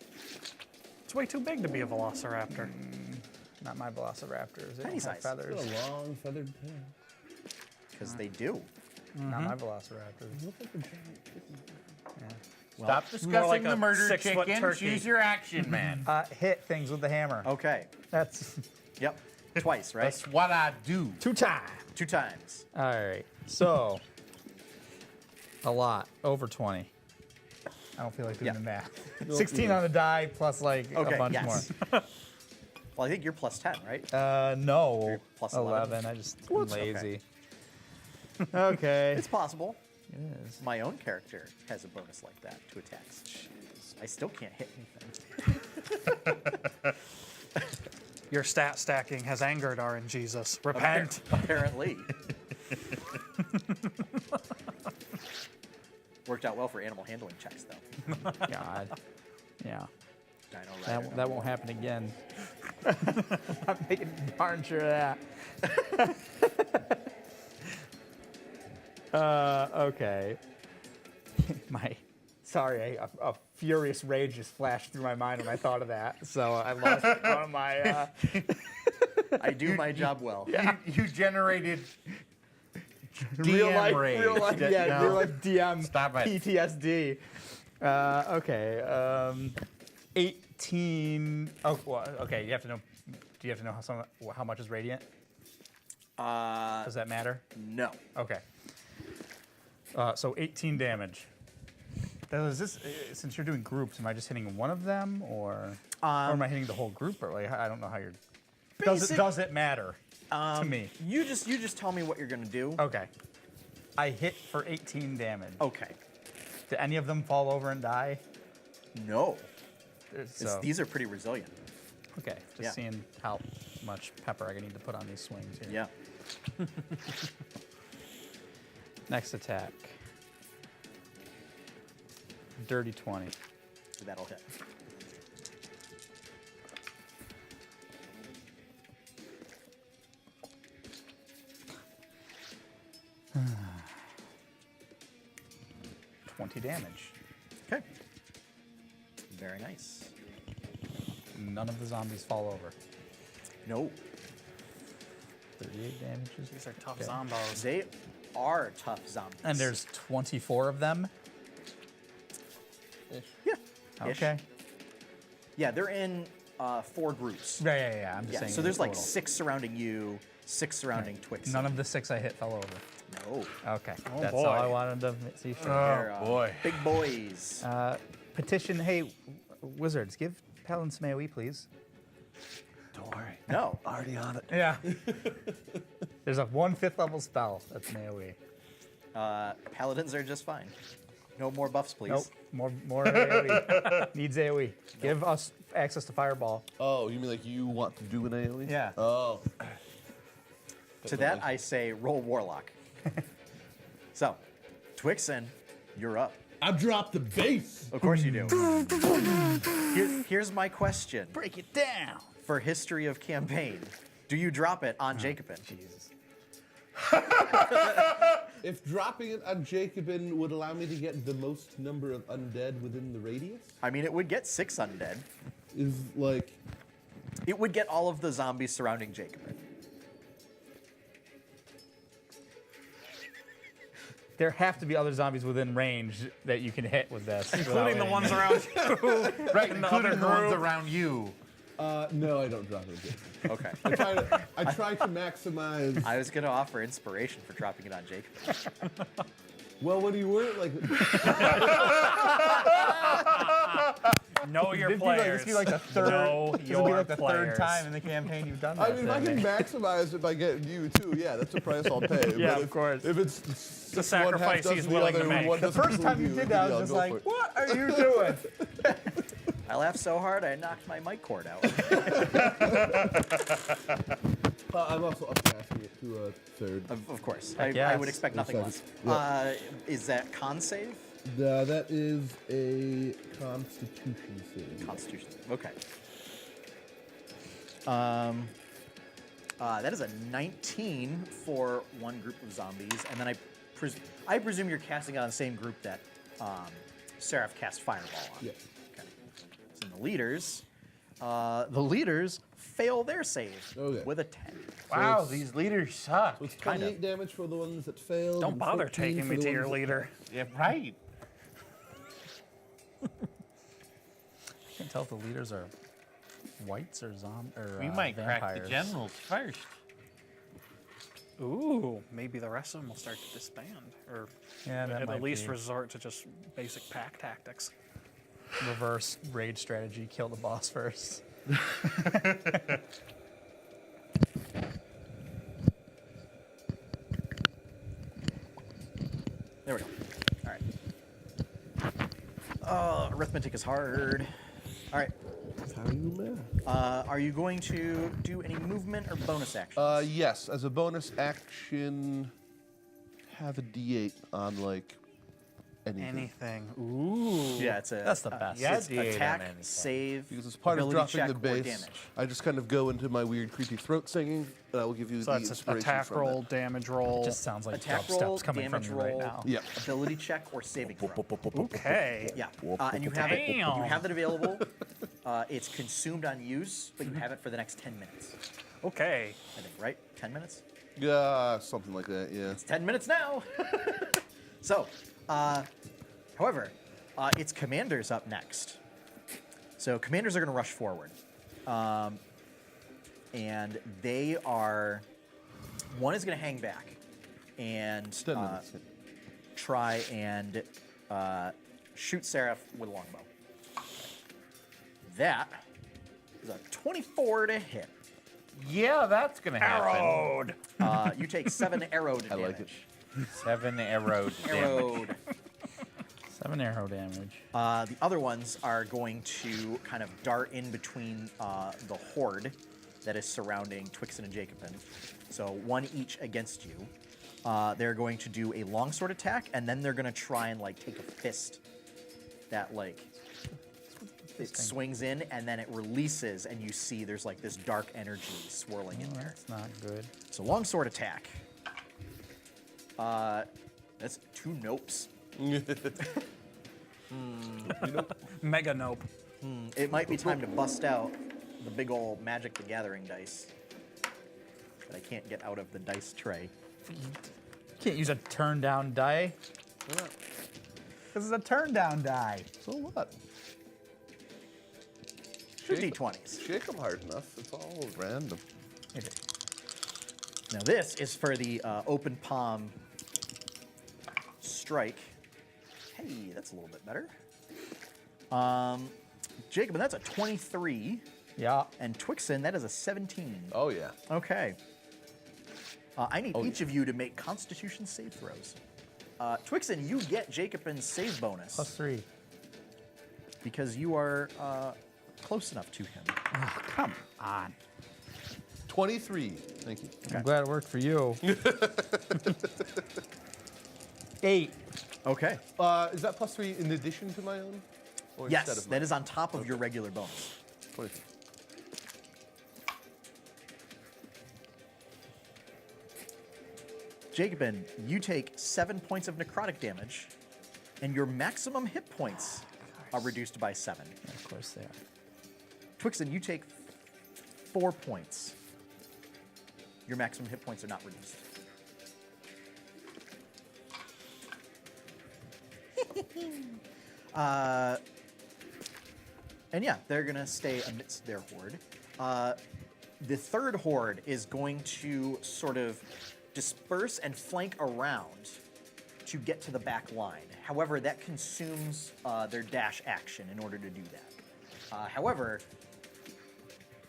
It's way too big to be a velociraptor. Not my velociraptors. They Tiny don't have size. feathers. Got a long feathered tail. Because they do. Not my velociraptors. Look like a giant chicken. Well, Stop discussing like the a murder 6-foot chicken. turkey. Choose your action, man. Hit things with the hammer. Okay. That's Yep. Twice, right? That's what I do. 2 times. 2 times. All right. So, a lot. Over 20. I don't feel like doing Yeah. the math. 16 on the die plus like Okay. a bunch Yes. Well, I think you're plus 10, right? more. No. You're plus 11. I just am lazy. Okay. It's possible. It is. My own character has a bonus like that to attacks. I still can't hit anything. Your stat stacking has angered RNGesus. Repent. Apparently. Worked out well for animal handling checks, though. God. Yeah. Dino Rider. That won't happen again. I'm making darn sure of that. Okay. Sorry, a furious rage just flashed through my mind when I thought of that. So I lost one of my. I do my job well. You generated real DM life, rage. real life, yeah, No. real life DM Stop it. PTSD. Okay. 18. Oh, well, okay. You have to know. Do you have to know how much is radiant? Does that matter? No. Okay. So 18 damage. Now, is this since you're doing groups? Am I just hitting one of them, or am I hitting the whole group? Or like I don't know how you're. Does it matter to me? You just tell me what you're gonna do. Okay. I hit for 18 damage. Okay. Do any of them fall over and die? No. So, These are pretty resilient. okay. Just Yeah. seeing how much pepper I need to put on these swings here. Yeah. Next attack. Dirty 20. That'll hit. $20 damage. Okay. Very nice. None of the zombies fall over. No. 38 damages. These are tough Okay. zombos. They are tough zombies. And there's 24 of them. yeah. Ish. Okay. Yeah, they're in 4 groups. Yeah. I'm just Yeah. saying. So there's like total. 6 surrounding you, 6 surrounding Twix. None of the 6 I hit fell over. No. Okay. Oh, That's boy. all I wanted to see. They're, boy. Big boys. Petition. Hey, wizards, give Palin some AoE, please. Don't worry. No. Already on it. Yeah. There's a 1/5 level spell that's an AoE. Paladins are just fine. No more buffs, please. Nope. More AoE. Needs AoE. Give us access to fireball. Oh, you mean like you want to do an AoE? Yeah. Oh. To that, I say roll Warlock. So, Twixen, you're up. I dropped the bass. Of course you do. Here's my question. Break it down. For history of campaign, do you drop it on Jacobin? Jesus. If dropping it on Jacobin would allow me to get the most number of undead within the radius, I mean, it would get 6 undead. is like It would get all of the zombies surrounding Jacobin. There have to be other zombies within range that you can hit with this. Including the ones around you. Right, And the including other the ones group. around you. no, I don't drop it on Jacobin. Okay. I try to maximize. I was going to offer inspiration for dropping it on Jacobin. Well, when you weren't like, Know your This players. would be like the third. Know This would be your like the players. third time in the campaign you've done I that. mean, if I can maximize it by getting you too, yeah, that's a price I'll pay. Yeah, But of course. If it's The sacrifice he's willing to make. The first time you did that, I was just like, "What are you doing?" I laughed so hard I knocked my mic cord out. I'm also upcasting it to a third. Of course. Heck I would yes. expect nothing less. Yeah. Is that con save? That is a Constitution save. Constitution. Okay. That is a 19 for one group of zombies, and then I presume you're casting it on the same group that Seraph cast Fireball on. Yeah. Okay. So the leaders fail their save Okay. with a 10. Wow, it's- these leaders suck. So it's Kinda. 28 damage for the ones that failed. Don't and bother 14 taking for me the to your ones that- leader. Yeah, right. I can't tell if the leaders are whites or We might vampires. crack the generals first. Ooh, maybe the rest of them will start to disband, or Yeah, that might at least be. resort to just basic pack tactics. Reverse raid strategy. Kill the boss first. There we go. All right. Arithmetic is hard. All right. How do you math? Are you going to do any movement or bonus action? Yes. As a bonus action, have a D8 on like anything. Anything. Ooh. Yeah, it's a. That's the best. yeah. It's D8 on attack, anything. save, Because as part of ability dropping the check, or base, damage. I just kind of go into my weird, creepy throat singing, and I will give you So the that's an inspiration attack from roll, that. damage roll. Just sounds like Attack roll, dubstep's coming from damage you right roll, now. Yeah. ability check, or saving throw. Okay. Yeah, and you have it. You Damn. have it available. It's consumed on use, but you have it for the next 10 minutes. Okay. I think, right? 10 minutes. Yeah, something like that. Yeah. It's 10 minutes now. So, however, it's commanders up next. So commanders are going to rush forward, and they are. One is going to hang back and 10 minutes. try and shoot Seraph with a longbow. That is a 24 to hit. Yeah, that's gonna happen. Arrowed. You take 7 arrowed I damage. like it. 7 arrows. Arrowed. 7 arrow damage. The other ones are going to kind of dart in between the horde that is surrounding Twixen and Jacobin. So one each against you. They're going to do a longsword attack, and then they're going to try and like take a fist that like it swings in, and then it releases, and you see there's like this dark energy swirling in there. That's not good. So longsword attack. That's 2 nopes. Mega nope. It might be time to bust out the big ol' Magic the Gathering dice that I can't get out of the dice tray. Can't use a turn down die. This is a turn down die. So what? 2 d20s. Shake them hard enough. It's all random. Now this is for the open palm strike. Hey, that's a little bit better. Jacob, that's a 23. Yeah. And Twixen, that is a 17. Oh yeah. Okay. I need each of you to make Constitution save throws. Twixen, you get Jacobin's save bonus +3. because you are close enough to him. Oh, come on. 23. Thank you. I'm glad it worked for you. 8. Okay. Is that +3 in addition to my own? Or Yes, instead of that mine? is on top of your regular bonus. 23. Jacobin, you take 7 points of necrotic damage, and your maximum hit points are reduced by 7. Yeah, of course they are. Twixen, you take 4 points. Your maximum hit points are not reduced. And yeah, they're gonna stay amidst their horde. The third horde is going to sort of disperse and flank around to get to the back line. However, that consumes their dash action in order to do that. However,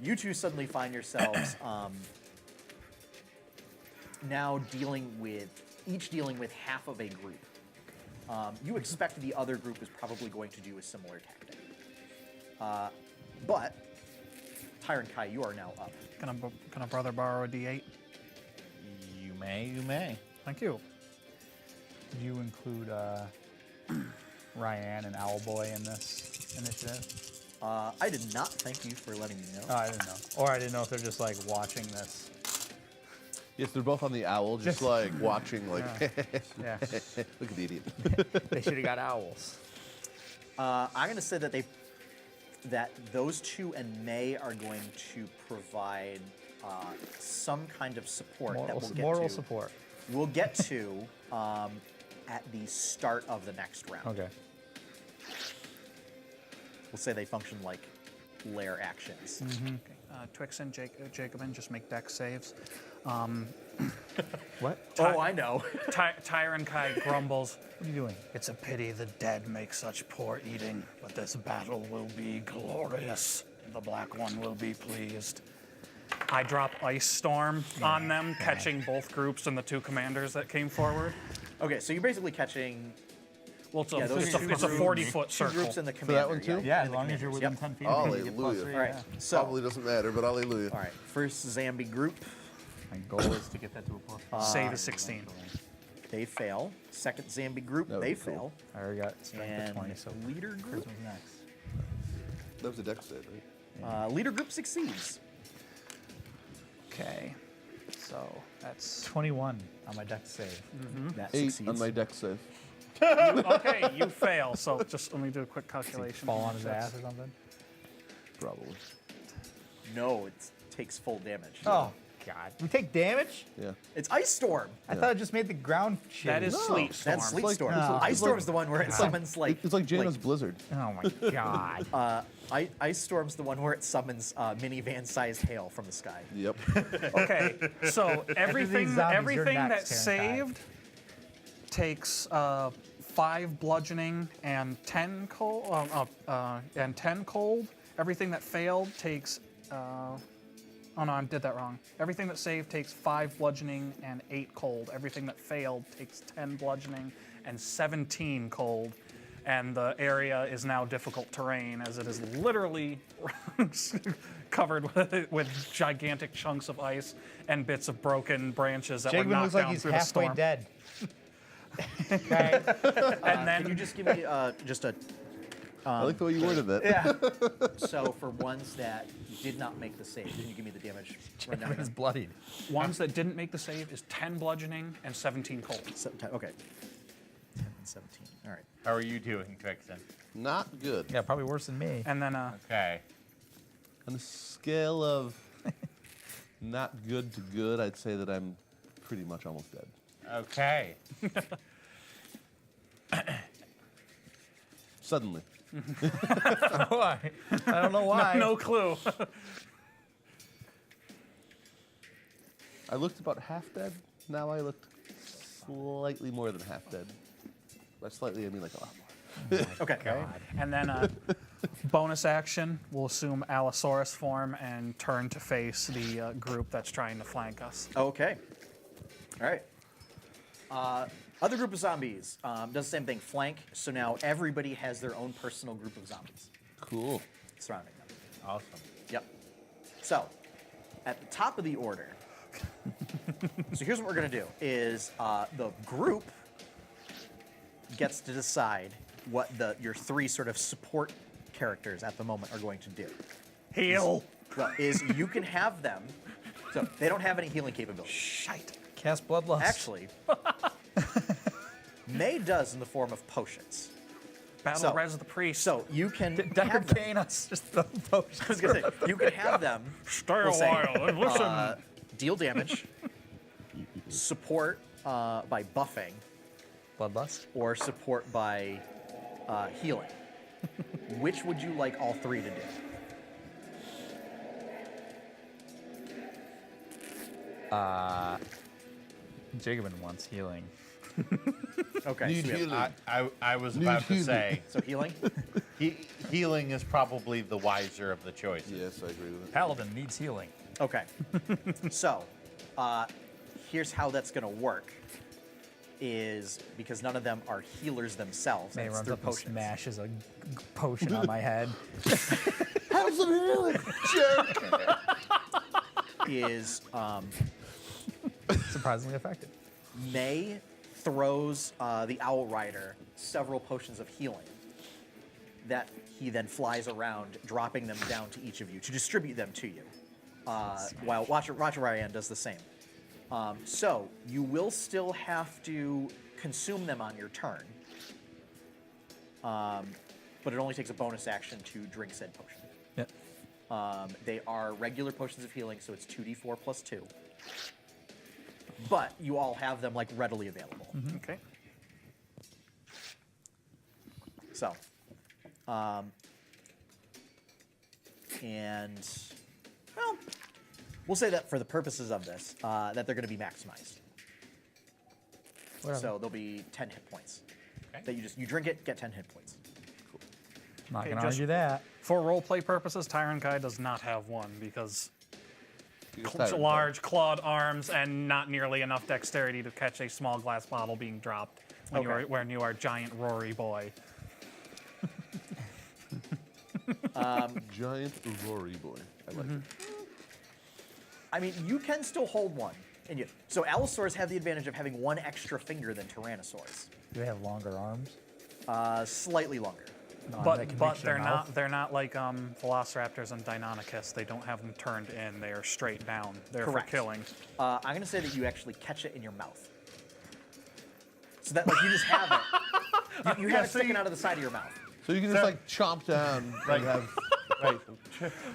you two suddenly find yourselves now dealing with half of a group. You expect the other group is probably going to do a similar tactic. But, Tyron Kai, you are now up. Can a brother borrow a D8? You may. Thank you. Did you include Ryan and Owlboy in this initiative? I did not thank you for letting me know. Oh, I didn't know. Or I didn't know if they're just like watching this. Yes, they're both on the owl, just like watching, like, Yeah. look at the idiot. They should have got owls. I'm going to say that those two and May are going to provide some kind of support that we'll get Moral to. support. We'll get to at the start of the next round. Okay. We'll say they function like lair actions. Twixen, Jacobin, just make dex saves. What? Oh, I know. Tyron Kai grumbles. What are you doing? It's a pity the dead make such poor eating, but this battle will be glorious. The Black One will be pleased. I drop Ice Storm on them, catching both groups and the two commanders that came forward. Okay, so you're basically catching Well, it's a, Yeah, those it's a, two it's a groups- 40-foot two circle. groups in the that commander. one too? Yeah, in as the long as you're commanders. within Yep. 10 feet. of me, you get Hallelujah. +3, All right, yeah. so Probably doesn't matter, but hallelujah. all right, first Zambi group, My goal is to get that to a +5. Save is 16. they fail. Second Zambi group, That would they be cool. fail. I already got strength And of 20, so leader group, Charisma's next. That was a dex save, right? leader group succeeds. Okay. So that's 21 on my dex save. That 8 succeeds. on my dex save. okay. You fail. So just let me do a quick calculation. Fall on his ass or something? Probably. No, it takes full damage. Oh, God. We take damage? Yeah. It's Ice Storm. I thought it just made the ground shitty. That is Sleet Storm. That's Sleet like- Storm. no. Ice Storm's the one where it summons like. It's like Jaina's Blizzard. Oh, my God. Ice Storm's the one where it summons minivan-sized hail from the sky. Yep. Okay. So everything zombies, you're everything that next, Terran saved takes 5 bludgeoning and 10 cold. And 10 cold. Everything that failed takes. Oh no, I did that wrong. Everything that saved takes 5 bludgeoning and 8 cold. Everything that failed takes 10 bludgeoning and 17 cold. And the area is now difficult terrain as it is literally covered with gigantic chunks of ice and bits of broken branches that were Jacobin knocked looks like down he's through the halfway storm. dead. Okay. And then Can you just give me just a I like the way you worded that. Yeah. so for ones that did not make the save? Can you give me the damage rundown? Jacobin's bloodied. ones that didn't make the save is 10 bludgeoning and 17 cold. Okay. 10 and 17. All right. How are you doing, Twixen? Not good. Yeah, probably worse than me. And then Okay. On the scale of not good to good, I'd say that I'm pretty much almost dead. Okay. Suddenly. Why? I don't know why. no clue. I looked about half dead. Now I look slightly more than half dead. By slightly, I mean like a lot more. Okay. And then bonus action, we'll assume Allosaurus form and turn to face the group that's trying to flank us. Okay. All right. Other group of zombies does the same thing. Flank. So now everybody has their own personal group of zombies Cool. surrounding them. Awesome. Yep. So, at the top of the order. So here's what we're gonna do: is the group gets to decide what your 3 sort of support characters at the moment are going to do. Heal. Well, you can have them. So they don't have any healing capabilities. Shite. Cast bloodlust. Actually, May does in the form of potions. Battle res the priest. So you can Decker have them. Kane us. Just throw potions. I was gonna say you can have them. Stay we'll a say, while and listen. Deal damage, support by buffing, Bloodlust. or support by healing. Which would you like all 3 to do? Jacobin wants healing. Okay. Need so, we have- healing. I was Need about to healing. say, so healing. healing is probably the wiser of the choices. Yes, I agree with it. Paladin needs healing. Okay. So, here's how that's going to work. Is because none of them are healers themselves. May It's runs through up and potions. smashes a potion on my head. Have some healing, jerk. Is Surprisingly effective. May throws the Owl Rider several potions of healing that he then flies around, dropping them down to each of you to distribute them to you. While Ryan does the same. So you will still have to consume them on your turn, but it only takes a bonus action to drink said potion. Yep. They are regular potions of healing, so it's 2d4 plus 2. But you all have them like readily available. Okay. So, and well, we'll say that for the purposes of this, that they're going to be maximized. Whatever. So there'll be 10 hit points. Okay. That you drink it, get 10 hit points. Not Okay, gonna just- argue that. For roleplay purposes, Tyrant Guy does not have one because Tyrant Guy. large clawed arms and not nearly enough dexterity to catch a small glass bottle being dropped when you are giant Rory boy. Giant Rory boy. I like it. I mean, you can still hold one. And you, so Allosaurs have the advantage of having one extra finger than Tyrannosaurs. Do they have longer arms? Slightly longer. No, they But can but reach their they're mouth? not they're not like Velociraptors and Deinonychus. They don't have them turned in. They are straight down. They're Correct. for killing. I'm going to say that you actually catch it in your mouth. So that like you just have it. You have it sticking out of the side of your mouth. So you can just like chomp down Like- and have. Right.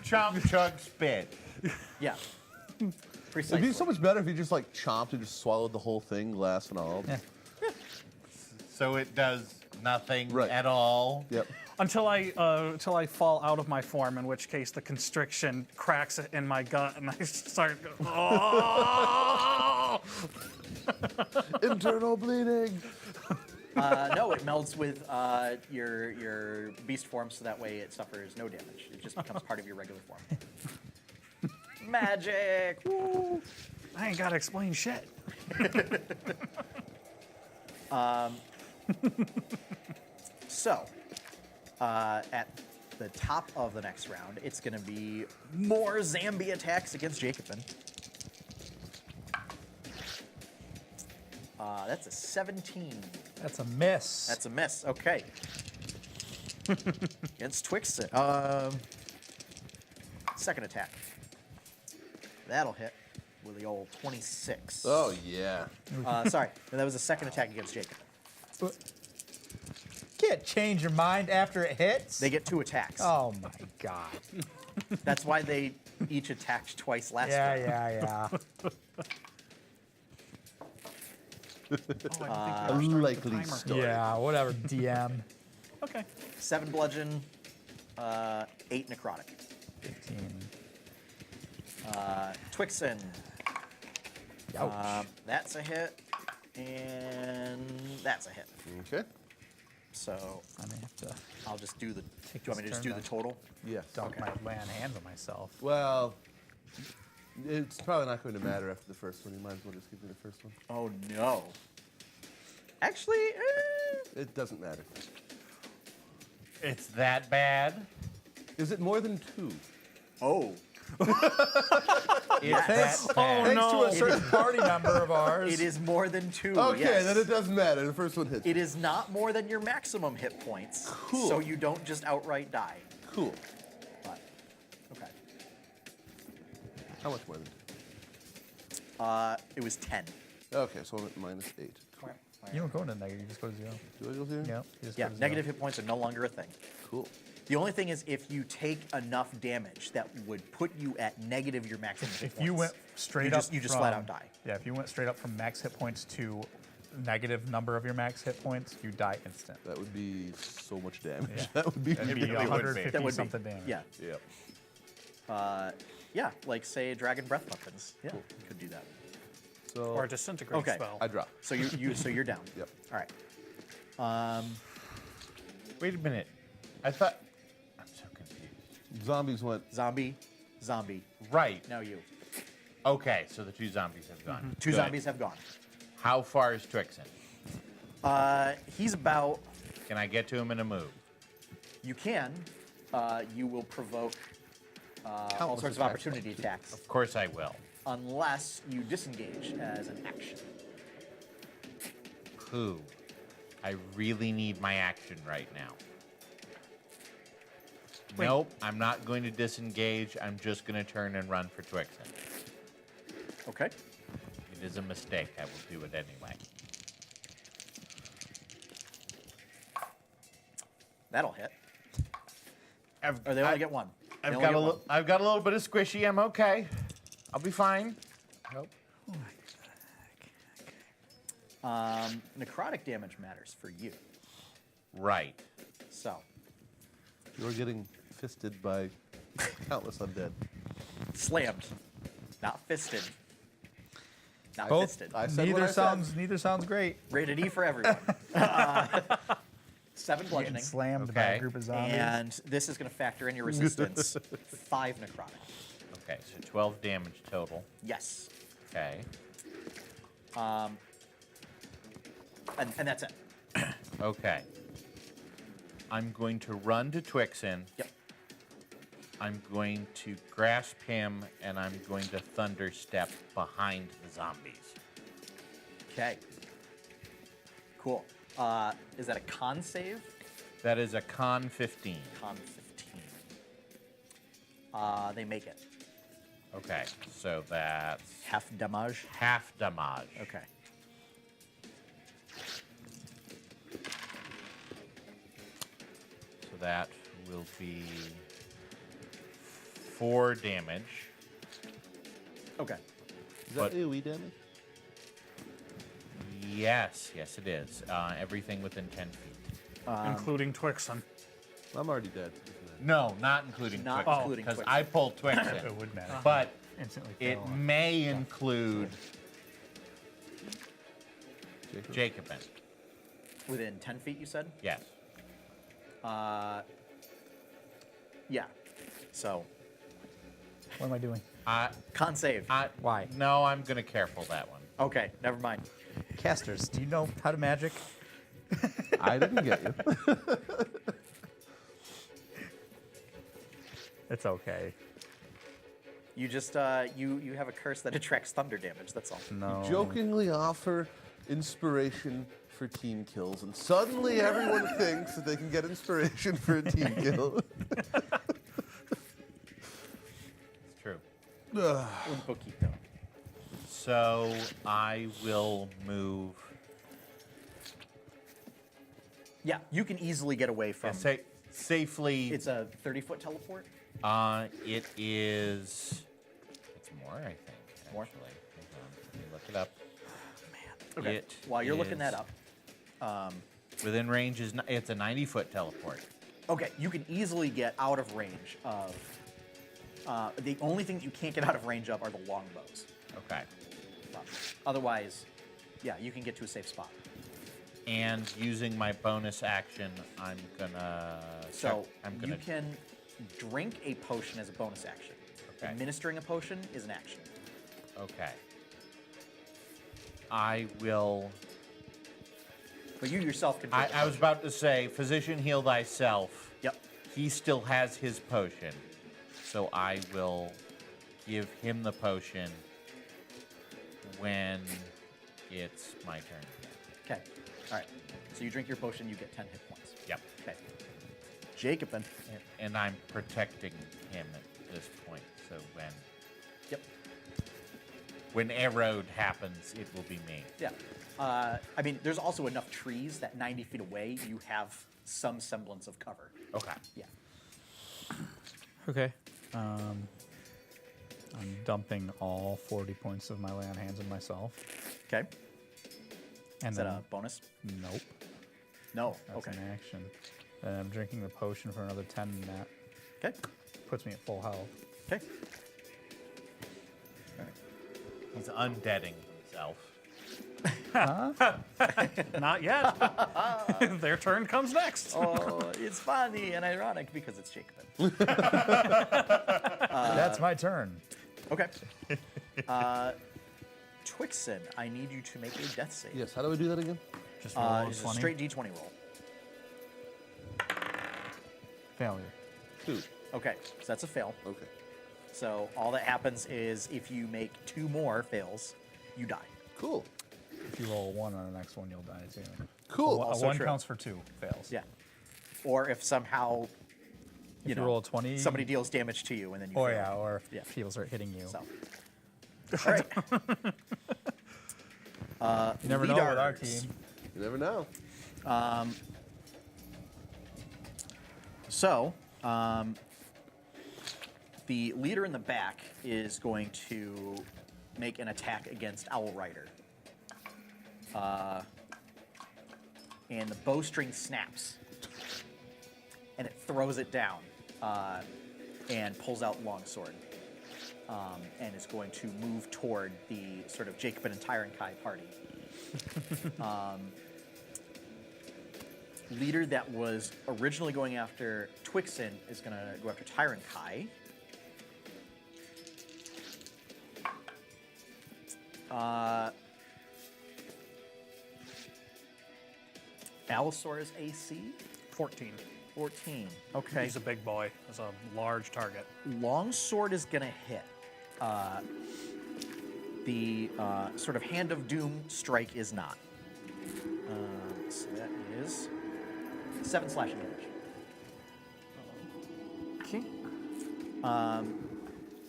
Chomp, chug, spit. Yeah. It'd Precisely. be so much better if you just like chomped and just swallowed the whole thing, glass and all. Yeah. So it does nothing Right. at all. Yep. Until I fall out of my form, in which case the constriction cracks it in my gut, and I start. Oh! Internal bleeding. No, it melds with your beast form, so that way it suffers no damage. It just becomes part of your regular form. Magic! Woo! I ain't gotta explain shit. So, at the top of the next round, it's going to be more Zambi attacks against Jacobin. That's a 17. That's a miss. That's a miss. Okay. Against Twixen. Second attack. That'll hit with the old 26. Oh yeah. Sorry, that was a second attack against Jacob. Can't change your mind after it hits. They get 2 attacks. Oh my god. That's why they each attacked twice last Yeah, round. yeah, yeah. A likely story. Yeah, whatever, DM. Okay. 7 bludgeon, 8 necrotic. 15. Twixen. Ouch. That's a hit, and that's a hit. Okay. So I may have to I'll just do the. Do Take you want me to this just do turn the total? Yeah. dunk my lay on hands on myself. Well, it's probably not going to matter after the first one. You might as well just give me the first one. Oh no. Actually, It doesn't matter. It's that bad. Is it more than 2? oh, It's Thanks, that bad. thanks no. to a certain party member of ours. it is more than 2. Okay, yes. then it doesn't matter. The first one hits. It is not more than your maximum hit points. Cool. So you don't just outright die. Cool. But, okay. How much more than 2? It was 10. Okay, so I'm at minus 8. You don't go into negative, you just go to 0. Do I go 0? Yeah, you just Yeah, go to 0. negative hit points are no longer a thing. Cool. The only thing is if you take enough damage that would put you at negative your maximum hit If points. you went straight you up, just, you just flat out die. Yeah, if you went straight up from max hit points to negative number of your max hit points, you die instant. That would be so much damage. Yeah. That would be That'd be really 150 That would be. something damage. Yeah. Yeah. Yeah, like say dragon breath weapons. Yeah, you could do that. So Or a disintegrate Okay. spell. I drop. So you're down. Yep. All right. Wait a minute. I thought. I'm so confused. Zombies went. Zombie. Right. Now you. Okay, so the 2 zombies have gone. Two Good. zombies have gone. How far is Twixen? He's about. Can I get to him in a move? You can. You will provoke all Countless sorts of attacks. opportunity attacks, Of course I will. unless you disengage as an action. Who? I really need my action right now. Wait. Nope, I'm not going to disengage. I'm just going to turn and run for Twixen. Okay. It is a mistake. I will do it anyway. That'll hit. I've, Or they only get one. They I've only got get a one. I've got a little bit of squishy. I'm okay. I'll be fine. Nope. Necrotic damage matters for you. Right. So, You're getting fisted by countless undead. slammed, not fisted. Not Both. fisted. I said what Neither I said. neither sounds great. Rated E for everyone. 7 Getting bludgeoning. slammed by Okay. a group of zombies. And this is going to factor in your resistance. 5 necrotic. Okay, so 12 damage total. Yes. Okay. And that's it. Okay. I'm going to run to Twixen. Yep. I'm going to grasp him, and I'm going to thunder step behind the zombies. Okay. Cool. Is that a con save? That is a con 15. Con 15. They make it. Okay, so that's Half damage. half damage. Okay. So that will be 4 damage. Okay. Is that But- AoE damage? Yes, yes it is. Everything within 10 feet. including Twixen. I'm already dead. No, not including Not Twixen. including Because Twixen. I pulled It Twixen. would matter. But Instantly it kill. may include Jacob? Jacobin. Within 10 feet, you said? Yes. Yeah. So, What am I doing? con save. Why? No, I'm going to careful that one. Okay, never mind. Casters, do you know how to magic? I didn't get you. It's okay. You just, you have a curse that attracts thunder damage, that's all. No. Jokingly offer inspiration for team kills, and suddenly everyone thinks that they can get inspiration for a team kill. It's true. Un poquito. So I will move. Yeah, you can easily get away from. Safely. It's a 30-foot teleport. It is. It's more, I think. More? Actually. Hold on. Let me look it up. Okay. It While you're looking that is- up. Within range is. It's a 90-foot teleport. Okay, you can easily get out of range of. The only thing that you can't get out of range of are the longbows. Okay. Otherwise, yeah, you can get to a safe spot. And using my bonus action, I'm gonna. So I'm gonna. you can drink a potion as a bonus action. Okay. Administering a potion is an action. Okay. I will But you yourself can. I was about to say, physician, heal thyself. Yep. He still has his potion, so I will give him the potion when it's my turn. Okay. All right. So you drink your potion, you get 10 hit points. Yep. Okay. Jacobin. And I'm protecting him at this point, so Yep. when arrowed happens, it will be me. Yeah. I mean, there's also enough trees that 90 feet away, you have some semblance of cover. Okay. Yeah. Okay. I'm dumping all 40 points of my lay on hands on myself. Okay. And Is that then, a bonus? nope. No. That's Okay. an action. And I'm drinking the potion for another 10, and that Okay. puts me at full health. Okay. He's undeading himself. Not yet. Their turn comes next. Oh, it's funny and ironic because it's Jacobin. That's my turn. Okay. Twixen, I need you to make a death save. Yes, how do we do that again? Just roll a It's a 20. straight D20 roll. Failure. 2. Okay, so that's a fail. Okay. So all that happens is if you make 2 more fails, you die. Cool. If you roll a 1 on the next one, you'll die too. Cool. A Also 1 true. counts for 2 fails. Yeah. Or if somehow, If you roll a 20, somebody deals damage to you and then you Oh fail. yeah, or Yeah. people start hitting you. So. All right. You never know with our leaders. team. You never know. So, the leader in the back is going to make an attack against Owl Rider. And the bowstring snaps. And it throws it down and pulls out Longsword. And is going to move toward the sort of Jacobin and Tyrant Kai party. Leader that was originally going after Twixen is going to go after Tyrant Kai. Allosaurus AC 14. 14. Okay. He's a big boy. He's a large target. Longsword is going to hit. The sort of Hand of Doom strike is not. So that is 7 slashing damage. Okay.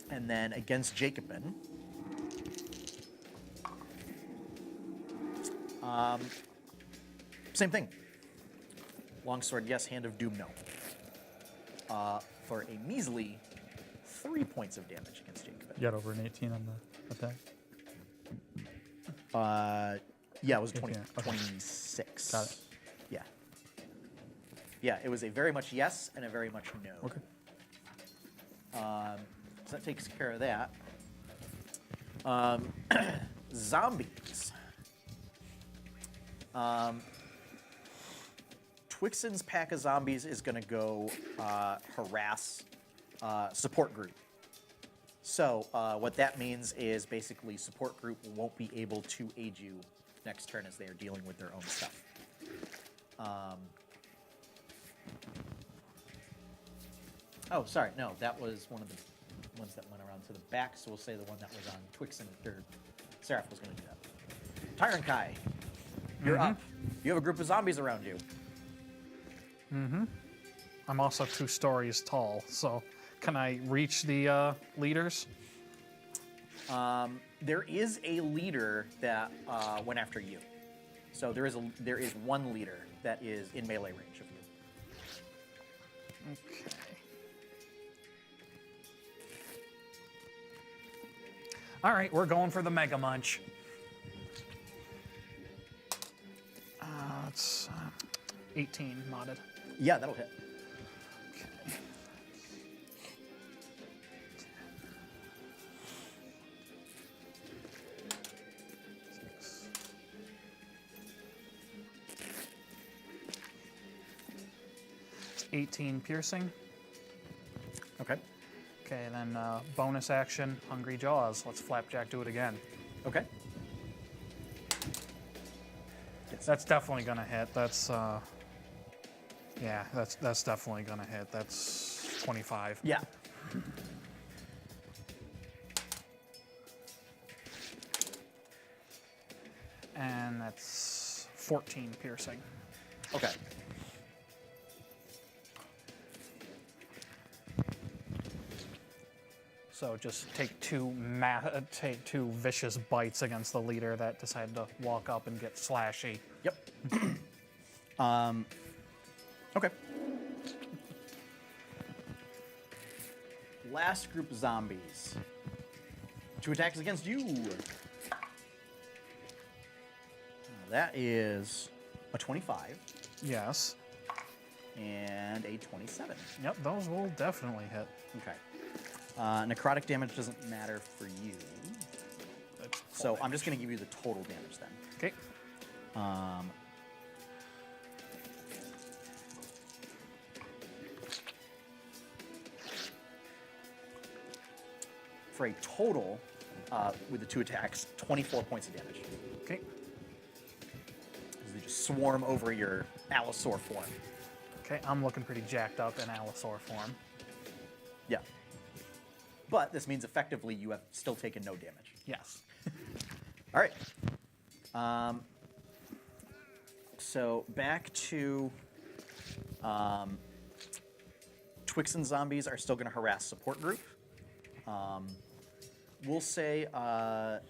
And then against Jacobin. Same thing. Longsword, yes. Hand of Doom, no. For a measly 3 points of damage against Jacobin. You got over an 18 on the attack? Yeah, it was 20, 18, okay. 26. Got it. Yeah. Yeah, it was a very much yes and a very much no. Okay. So that takes care of that. Zombies. Twixen's pack of zombies is going to go harass support group. So what that means is basically support group won't be able to aid you next turn as they are dealing with their own stuff. Oh, sorry, no, that was one of the ones that went around to the back, so we'll say the one that was on Twixen, or Seraph was going to do that. Tyrant Kai, you're up. You have a group of zombies around you. I'm also 2 stories tall, so can I reach the leaders? There is a leader that went after you. So there is one leader that is in melee range of you. Okay. All right, we're going for the Mega Munch. It's 18 modded. Yeah, that'll hit. Okay. 18 piercing. Okay. Okay, then bonus action, Hungry Jaws. Let's Flapjack do it again. Okay. Yes. That's definitely gonna hit. That's yeah, that's definitely gonna hit. That's 25. Yeah. And that's 14 piercing. Okay. So just take two vicious bites against the leader that decided to walk up and get slashy. Yep. Okay. Last group of zombies. 2 attacks against you. That is a 25 Yes. and a 27. Yep, those will definitely hit. Okay. Necrotic damage doesn't matter for you. That's So full I'm just going to give you the total damage then. Okay. For a total, with the 2 attacks, 24 points of damage. Okay. As they just swarm over your Allosaur form. Okay, I'm looking pretty jacked up in Allosaur form. Yeah. But this means effectively you have still taken no damage. Yes. All right. So back to Twix and zombies are still going to harass support group. We'll say that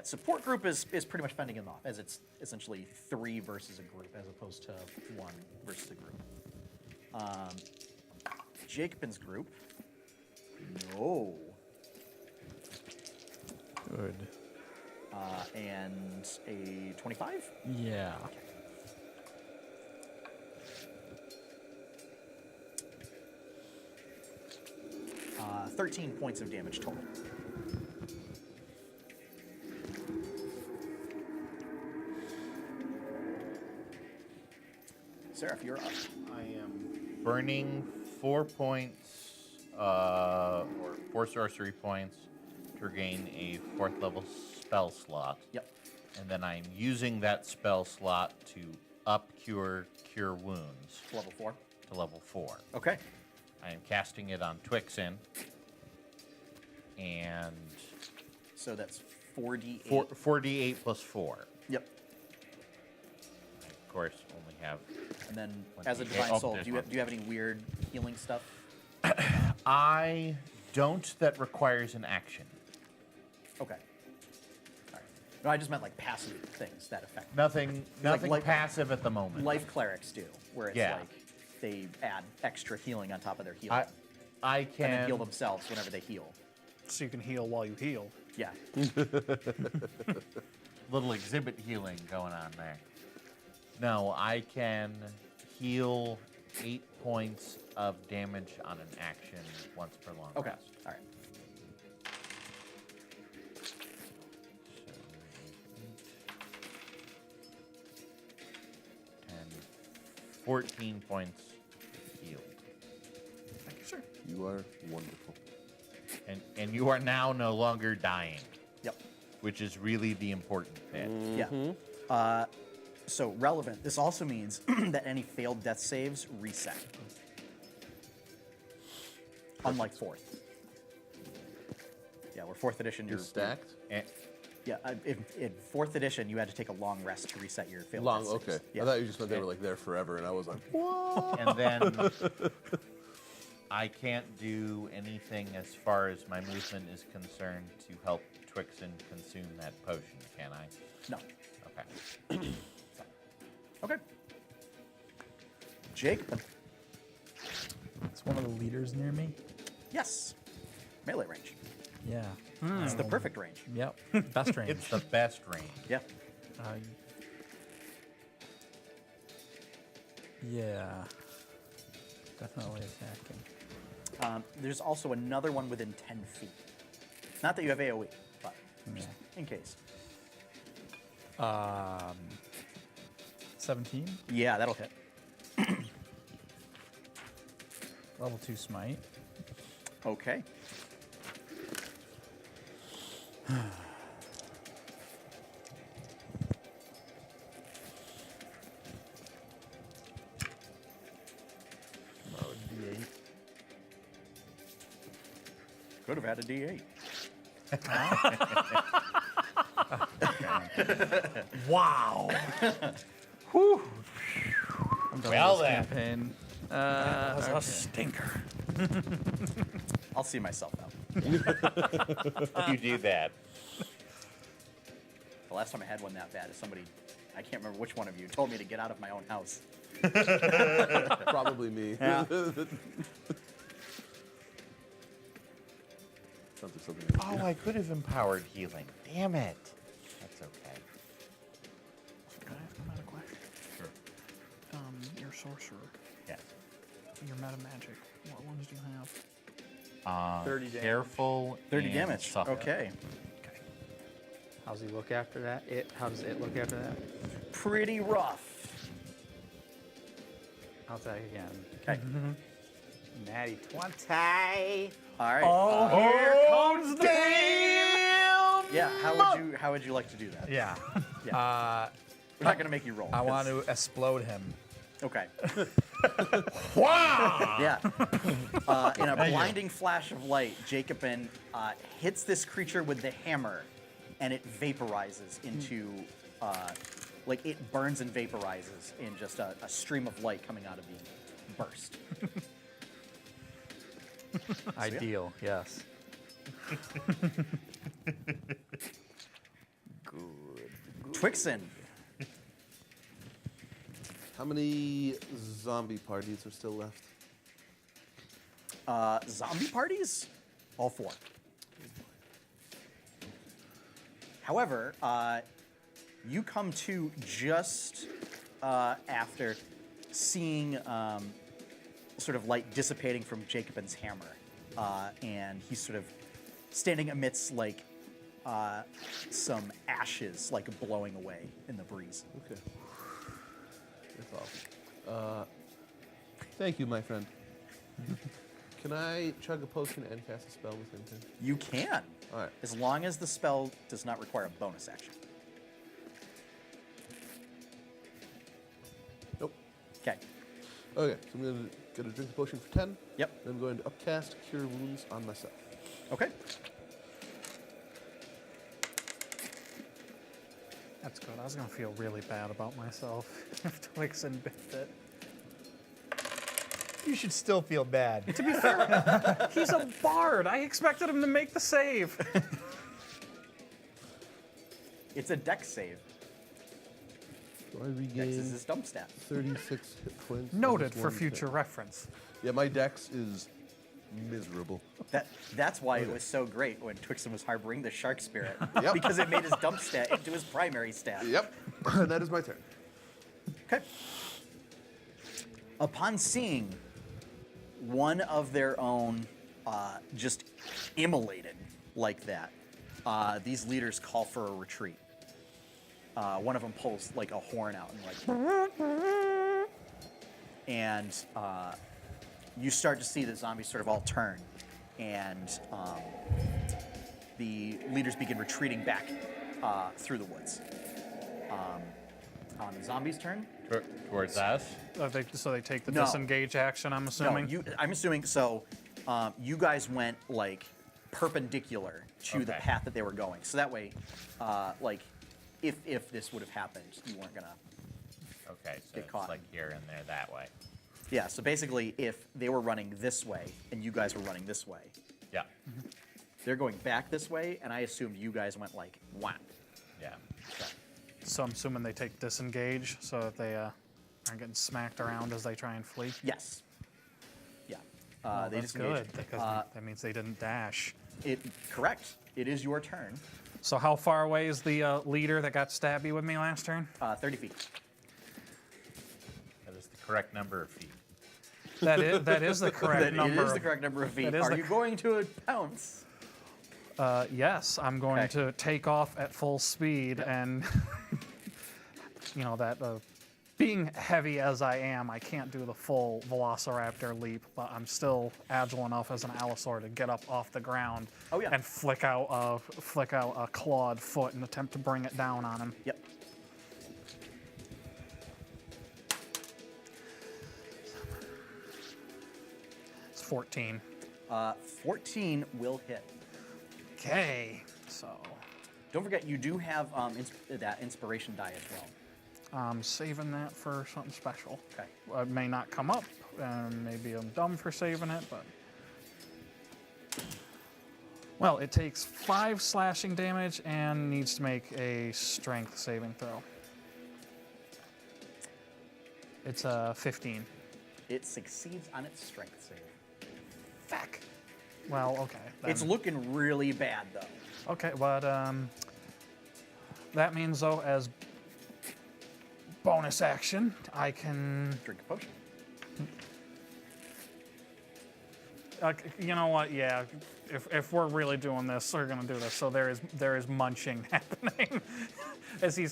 support group is pretty much fending them off, as it's essentially 3 versus a group as opposed to 1 versus a group. Jacobin's group. No. Good. And a 25? Yeah. 13 points of damage total. Seraph, you're up. I am burning 4 points, or 4 sorcery points to gain a 4th level spell slot. Yep. And then I'm using that spell slot to up cure wounds Level 4. to level 4. Okay. I am casting it on Twixen. And So that's 4d8. 4d8 plus 4. Yep. I, of course, only have. And then, One as a d8. divine Oh, soul, there's do one. you have any weird healing stuff? I don't. That requires an action. Okay. All right. No, I just meant like passive things that affect. Nothing like- passive at the moment. Life clerics do, where it's Yeah. like they add extra healing on top of their healing, I and then can heal themselves whenever they heal. So you can heal while you heal. Yeah. little exhibit healing going on there. No, I can heal 8 points of damage on an action once per long Okay. rest. All right. And 14 points healed. Thank you, sir. You are wonderful. And you are now no longer dying, Yep. which is really the important bit. Yeah. So relevant. This also means that any failed death saves reset. Unlike 4th. Yeah, where 4th edition You're stacked? And, Yeah, in 4th edition you had to take a long rest to reset your failed Long, death saves. okay. Yeah. I thought you just meant they were like there forever, and I was like, what? and then I can't do anything as far as my movement is concerned to help Twixen consume that potion, can I? No. Okay. Okay. Jake. It's one of the leaders near me. Yes. Melee range. Yeah. It's the perfect range. Yep. Best range. It's the best range. Yeah. Yeah. Definitely attacking. There's also another one within 10 feet. Not that you have AoE, but just in case. 17. Yeah, that'll hit. Level 2 smite. Okay. had a D8. Wow. Well then. Campaign. That was a stinker. I'll see myself out. You do that. The last time I had one that bad is somebody, I can't remember which one of you, told me to get out of my own house. Probably me. Yeah. Sounds like something. Oh, I could have empowered healing. Damn it. That's okay. Can I ask another question? Sure. Your sorcerer, Yes. your meta magic. What ones do you have? 30 damage. Careful. 30 and damage. suffer. Okay. How does he look after that? How does it look after that? Pretty rough. I'll tell you again. Okay. Natty 20. All right. Here comes the yeah. How would you like to do that? Yeah. Yeah. We're not gonna make you roll. I want to explode him. Okay. Wow! Yeah. In a blinding flash of light, Jacobin hits this creature with the hammer, and it vaporizes into, like it burns and vaporizes in just a stream of light coming out of the burst. Ideal, yes. Twixen. How many zombie parties are still left? Zombie parties? All 4. However, you come to just after seeing sort of light dissipating from Jacobin's hammer, and he's sort of standing amidst like some ashes, like blowing away in the breeze. Okay. That's awesome. Thank you, my friend. Can I chug a potion and cast a spell at the same time? You can, All right. as long as the spell does not require a bonus action. Nope. Okay. Okay, so I'm going to get a drink the potion for 10. Yep. Then I'm going to upcast Cure Wounds on myself. Okay. That's good. I was gonna feel really bad about myself if Twixen biffed it. You should still feel bad. He's a bard. I expected him to make the save. It's a dex save. Do I Dex regain is his dump stat. 36 hit points? I Noted just for wanted future to- reference. Yeah, my dex is miserable. That's why it was so great when Twixen was harboring the shark spirit. Yep. Because it made his dump stat into his primary stat. Yep. And that is my turn. Okay. Upon seeing one of their own just immolated like that, these leaders call for a retreat. One of them pulls like a horn out and you start to see the zombies sort of all turn, and the leaders begin retreating back through the woods. On the zombies' turn. Towards us? So they take the No. disengage action, I'm No, assuming? I'm assuming so. You guys went like perpendicular to the Okay. path that they were going, so that way, like, if this would have happened, you weren't gonna. Okay, so Get it's caught. like here and there that way. Yeah. So basically, if they were running this way and you guys were running this way, Yeah. they're going back this way, and I assumed you guys went like whap. Yeah. So I'm assuming they take disengage so that they aren't getting smacked around as they try and flee? Yes. Yeah. Oh, They that's disengage. good, because that means they didn't dash. Correct. It is your turn. So how far away is the leader that got stabby with me last turn? 30 feet. That is the correct number of feet. That is the correct number. It is the correct number of feet. That is Are the you going to pounce? Yes, I'm going Okay. to take off at full speed, and that being heavy as I am, I can't do the full Velociraptor leap, but I'm still agile enough as an Allosaur to get up off the ground Oh, yeah. and flick out a clawed foot and attempt to bring it down on him. Yep. It's 14. 14 will hit. Okay, so Don't forget, you do have that inspiration die as well. I'm saving that for something special. Okay. It may not come up, and maybe I'm dumb for saving it, but. Well, it takes 5 slashing damage and needs to make a strength saving throw. It's a 15. It succeeds on its strength save. Fuck. Well, okay. It's then. looking really bad, though. Okay, but that means though, as bonus action, I can. Drink a potion. You know what? Yeah, if we're really doing this, we're gonna do this. So there is munching happening as he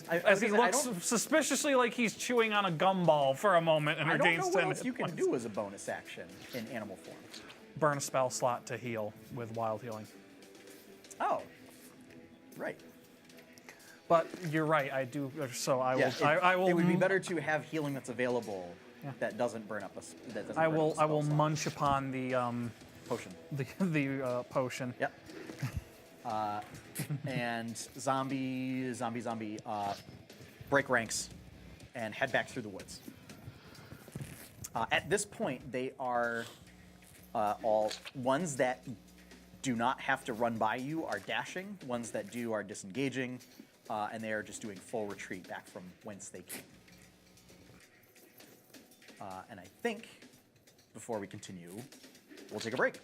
looks suspiciously like he's chewing on a gumball for a moment and I don't regains know what 10 else hit you can points. do as a bonus action in animal form. Burn a spell slot to heal with wild healing. Oh, right. But you're right. I do. So I will. Yeah, I will. It would be better to have healing that's available that doesn't burn up a. That doesn't I burn will. Up a I will spell slot. munch upon the Potion. the potion. Yep. And zombie, break ranks and head back through the woods. At this point, they are all ones that do not have to run by you are dashing. Ones that do are disengaging, and they are just doing full retreat back from whence they came. And I think before we continue, we'll take a break.